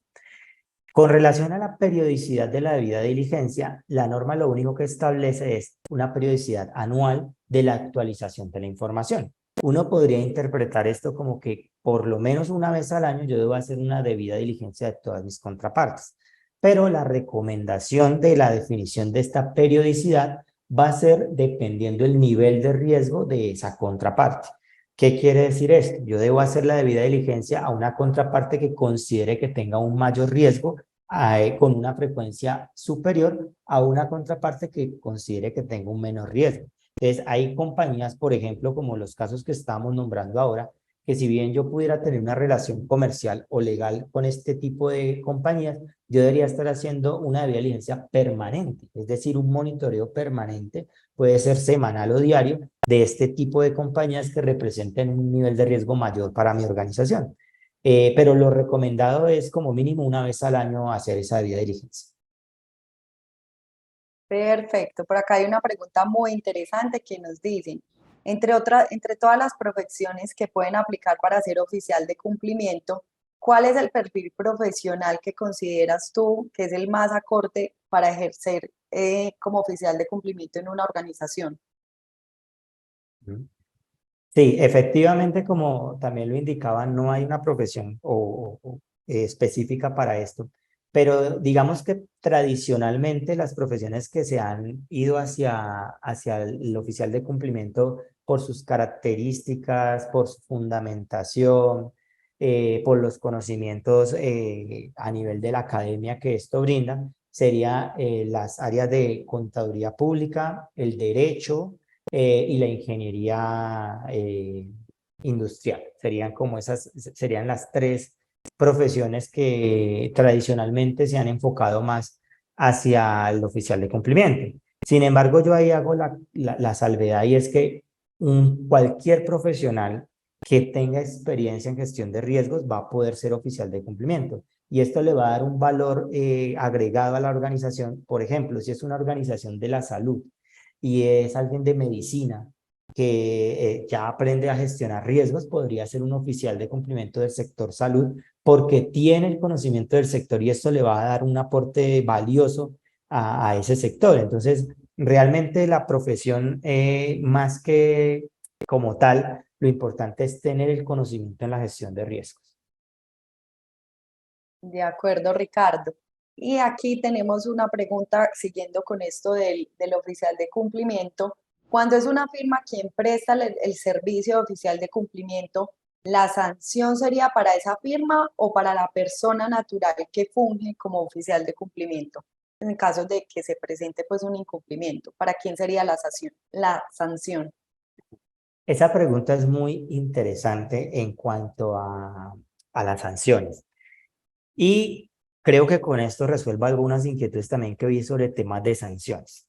Con relación a la periodicidad de la debida diligencia, la norma lo único que establece es una periodicidad anual de la actualización de la información. Uno podría interpretar esto como que por lo menos una vez al año yo debo hacer una debida diligencia de todas mis contrapartes, pero la recomendación de la definición de esta periodicidad va a ser dependiendo el nivel de riesgo de esa contraparte. ¿Qué quiere decir esto? Yo debo hacer la debida diligencia a una contraparte que considere que tenga un mayor riesgo con una frecuencia superior a una contraparte que considere que tenga un menor riesgo. Entonces, hay compañías, por ejemplo, como los casos que estamos nombrando ahora, que si bien yo pudiera tener una relación comercial o legal con este tipo de compañías, yo debería estar haciendo una debida diligencia permanente, es decir, un monitoreo permanente, puede ser semanal o diario, de este tipo de compañías que representen un nivel de riesgo mayor para mi organización. Pero lo recomendado es como mínimo una vez al año hacer esa debida diligencia. Perfecto. Por acá hay una pregunta muy interesante que nos dicen, entre todas las profesiones que pueden aplicar para ser oficial de cumplimiento, ¿cuál es el perfil profesional que consideras tú que es el más acorde para ejercer como oficial de cumplimiento en una organización? Ujú. Sí, efectivamente, como también lo indicaba, no hay una profesión específica para esto, pero digamos que tradicionalmente las profesiones que se han ido hacia el oficial de cumplimiento por sus características, por su fundamentación, por los conocimientos a nivel de la academia que esto brinda, sería las áreas de contaduría pública, el derecho y la ingeniería industrial. Serían como serían las tres profesiones que tradicionalmente se han enfocado más hacia el oficial de cumplimiento. Sin embargo, yo ahí hago la salvedad y es que cualquier profesional que tenga experiencia en gestión de riesgos va a poder ser oficial de cumplimiento. Y esto le va a dar un valor agregado a la organización. Por ejemplo, si es una organización de la salud y es alguien de medicina que ya aprende a gestionar riesgos, podría ser un oficial de cumplimiento del sector salud porque tiene el conocimiento del sector y esto le va a dar un aporte valioso a ese sector. Entonces, realmente la profesión, más que como tal, lo importante es tener el conocimiento en la gestión de riesgos. De acuerdo, Ricardo. Y aquí tenemos una pregunta siguiendo con esto del oficial de cumplimiento. Cuando es una firma quien presta el servicio de oficial de cumplimiento, ¿la sanción sería para esa firma o para la persona natural que funge como oficial de cumplimiento? En caso de que se presente pues un incumplimiento, ¿para quién sería la sanción? La sanción. Esa pregunta es muy interesante en cuanto a las sanciones. Y creo que con esto resuelvo algunas inquietudes también que vi sobre temas de sanciones.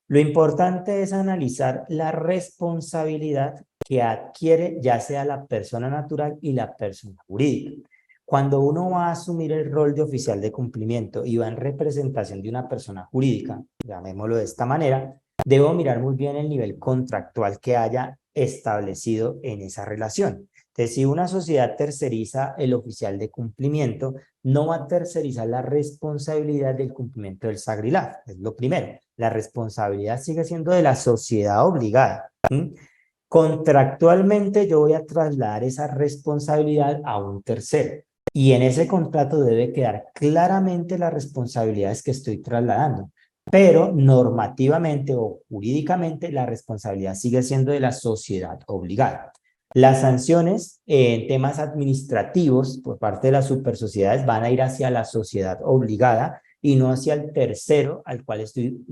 Lo importante es analizar la responsabilidad que adquiere ya sea la persona natural y la persona jurídica. Cuando uno va a asumir el rol de oficial de cumplimiento y va en representación de una persona jurídica, llamémoslo de esta manera, debo mirar muy bien el nivel contractual que haya establecido en esa relación. Entonces, si una sociedad terceriza el oficial de cumplimiento, no va a tercerizar la responsabilidad del cumplimiento del SAGRILAF, es lo primero. La responsabilidad sigue siendo de la sociedad obligada. ¿Sí? Contractualmente yo voy a trasladar esa responsabilidad a un tercero y en ese contrato debe quedar claramente las responsabilidades que estoy trasladando, pero normativamente o jurídicamente la responsabilidad sigue siendo de la sociedad obligada. Las sanciones en temas administrativos por parte de las supersociedades van a ir hacia la sociedad obligada y no hacia el tercero al cual estoy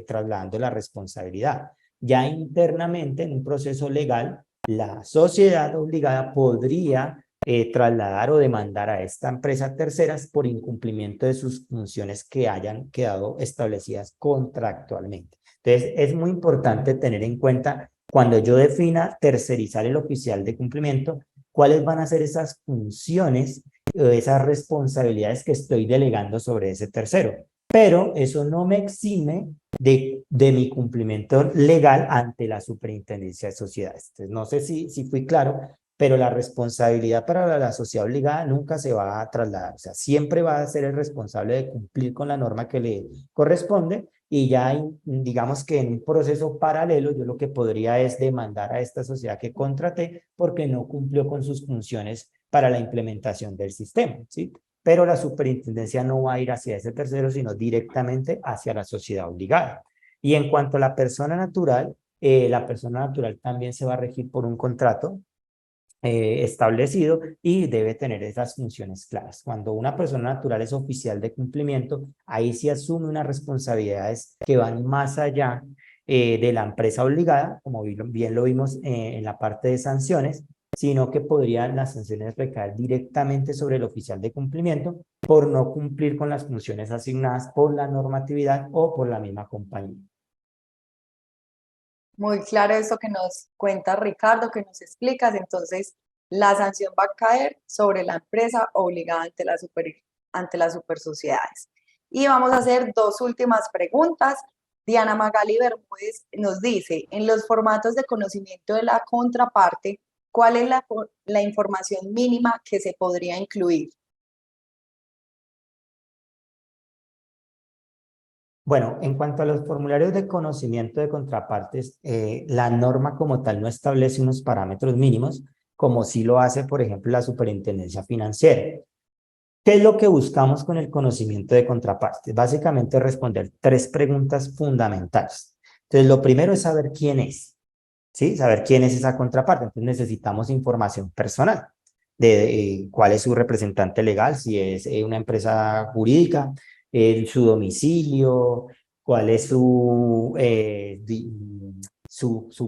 trasladando la responsabilidad. Ya internamente en un proceso legal, la sociedad obligada podría trasladar o demandar a esta empresa terceras por incumplimiento de sus funciones que hayan quedado establecidas contractualmente. Entonces, es muy importante tener en cuenta cuando yo defina tercerizar el oficial de cumplimiento, cuáles van a ser esas funciones o esas responsabilidades que estoy delegando sobre ese tercero. Pero eso no me exime de mi cumplimiento legal ante la Superintendencia de Sociedades. Entonces, no sé si fui claro, pero la responsabilidad para la sociedad obligada nunca se va a trasladar. O sea, siempre va a ser el responsable de cumplir con la norma que le corresponde y ya digamos que en un proceso paralelo yo lo que podría es demandar a esta sociedad que contraté porque no cumplió con sus funciones para la implementación del sistema, ¿sí? Pero la superintendencia no va a ir hacia ese tercero, sino directamente hacia la sociedad obligada. Y en cuanto a la persona natural también se va a regir por un contrato establecido y debe tener esas funciones claras. Cuando una persona natural es oficial de cumplimiento, ahí sí asume unas responsabilidades que van más allá de la empresa obligada, como bien lo vimos en la parte de sanciones, sino que podrían las sanciones recaer directamente sobre el oficial de cumplimiento por no cumplir con las funciones asignadas por la normatividad o por la misma compañía. Muy claro eso que nos cuenta Ricardo, que nos explicas. Entonces, la sanción va a caer sobre la empresa obligada ante las super sociedades. Y vamos a hacer dos últimas preguntas. Diana Magali Bermúdez nos dice, en los formatos de conocimiento de la contraparte, ¿cuál es la información mínima que se podría incluir? Bueno, en cuanto a los formularios de conocimiento de contrapartes, la norma como tal no establece unos parámetros mínimos, como sí lo hace, por ejemplo, la Superintendencia Financiera. ¿Qué es lo que buscamos con el conocimiento de contrapartes? Básicamente responder 3 preguntas fundamentales. Entonces, lo primero es saber quién es, ¿sí? Saber quién es esa contraparte. Entonces, necesitamos información personal de cuál es su representante legal, si es una empresa jurídica, su domicilio, cuál es su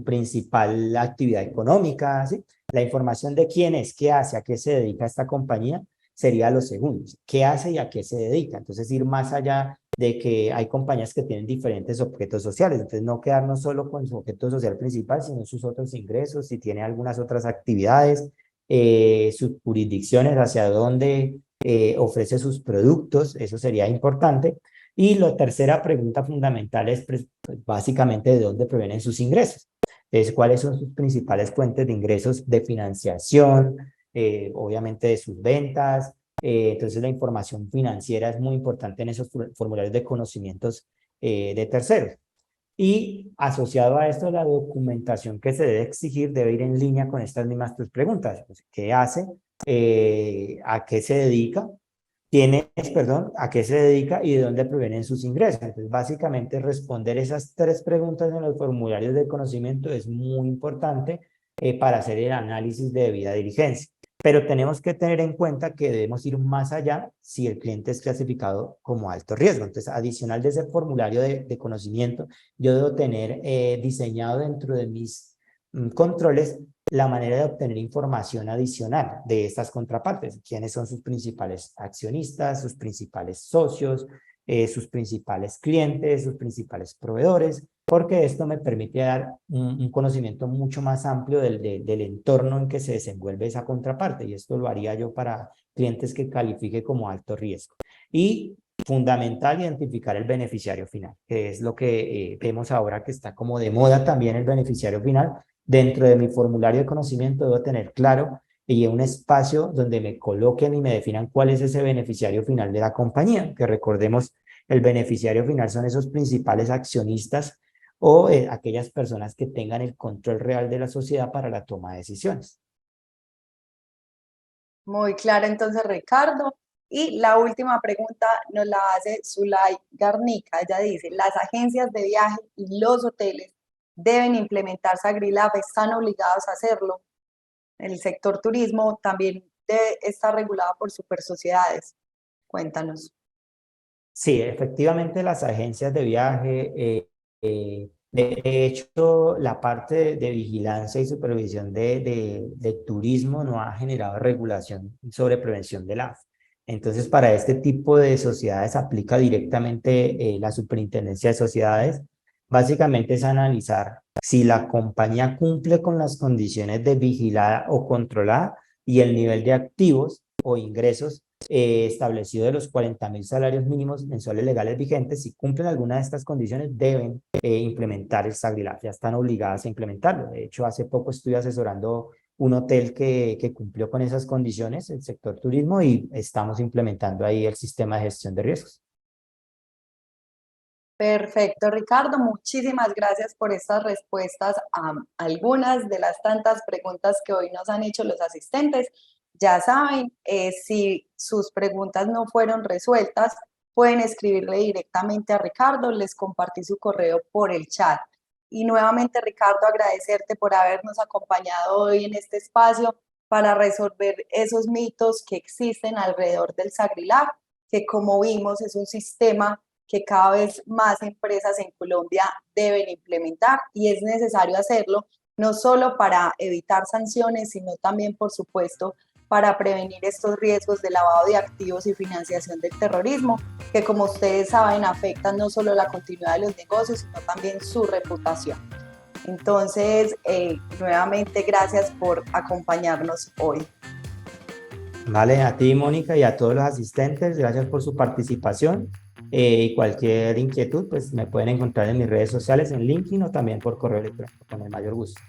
principal actividad económica, ¿sí? La información de quién es, qué hace, a qué se dedica esta compañía sería lo segundo. ¿Qué hace y a qué se dedica? Entonces, ir más allá de que hay compañías que tienen diferentes objetos sociales. Entonces, no quedarnos solo con su objeto social principal, sino sus otros ingresos, si tiene algunas otras actividades, sus jurisdicciones, hacia dónde ofrece sus productos, eso sería importante. Y la tercera pregunta fundamental es pues, básicamente de dónde provienen sus ingresos. Entonces, ¿cuáles son sus principales fuentes de ingresos de financiación? Obviamente de sus ventas. Entonces, la información financiera es muy importante en esos formularios de conocimientos de terceros. Y asociado a esto, la documentación que se debe exigir debe ir en línea con estas mismas 3 preguntas. ¿Qué hace? ¿A qué se dedica? ¿Quién es, perdón, a qué se dedica y de dónde provienen sus ingresos? Entonces, básicamente, responder esas 3 preguntas en los formularios de conocimiento es muy importante para hacer el análisis de debida diligencia. Pero tenemos que tener en cuenta que debemos ir más allá si el cliente es clasificado como alto riesgo. Entonces, adicional de ese formulario de conocimiento, yo debo tener diseñado dentro de mis controles la manera de obtener información adicional de estas contrapartes. ¿Quiénes son sus principales accionistas, sus principales socios, sus principales clientes, sus principales proveedores? Porque esto me permite dar un conocimiento mucho más amplio del entorno en que se desenvuelve esa contraparte, y esto lo haría yo para clientes que califique como alto riesgo. Y fundamental, identificar el beneficiario final, que es lo que vemos ahora que está como de moda también el beneficiario final. Dentro de mi formulario de conocimiento debo tener claro y un espacio donde me coloquen y me definan cuál es ese beneficiario final de la compañía, que recordemos, el beneficiario final son esos principales accionistas o aquellas personas que tengan el control real de la sociedad para la toma de decisiones. Muy claro, entonces, Ricardo. Y la última pregunta nos la hace Zulay Garnica. Ella dice, las agencias de viaje y los hoteles deben implementar SagriLab, están obligados a hacerlo. El sector turismo también está regulado por super sociedades. Cuéntanos. Sí, efectivamente las agencias de viaje, de hecho, la parte de vigilancia y supervisión de turismo no ha generado regulación sobre prevención del AF. Entonces, para este tipo de sociedades aplica directamente la Superintendencia de Sociedades. Básicamente es analizar si la compañía cumple con las condiciones de vigilada o controlada y el nivel de activos o ingresos establecido de los 40.000 salarios mínimos mensuales legales vigentes. Si cumplen alguna de estas condiciones, deben implementar el SagriLab. Ya están obligadas a implementarlo. De hecho, hace poco estuve asesorando un hotel que cumplió con esas condiciones, el sector turismo, y estamos implementando ahí el sistema de gestión de riesgos. Perfecto, Ricardo. Muchísimas gracias por estas respuestas a algunas de las tantas preguntas que hoy nos han hecho los asistentes. Ya saben, si sus preguntas no fueron resueltas, pueden escribirle directamente a Ricardo. Les compartí su correo por el chat. Y nuevamente, Ricardo, agradecerte por habernos acompañado hoy en este espacio para resolver esos mitos que existen alrededor del SagriLab, que como vimos es un sistema que cada vez más empresas en Colombia deben implementar y es necesario hacerlo, no solo para evitar sanciones, sino también, por supuesto, para prevenir estos riesgos de lavado de activos y financiación del terrorismo, que como ustedes saben afectan no solo la continuidad de los negocios, sino también su reputación. Entonces, nuevamente, gracias por acompañarnos hoy. Vale, a ti, Mónica, y a todos los asistentes, gracias por su participación. Y cualquier inquietud, pues me pueden encontrar en mis redes sociales, en LinkedIn o también por correo electrónico, con el mayor gusto.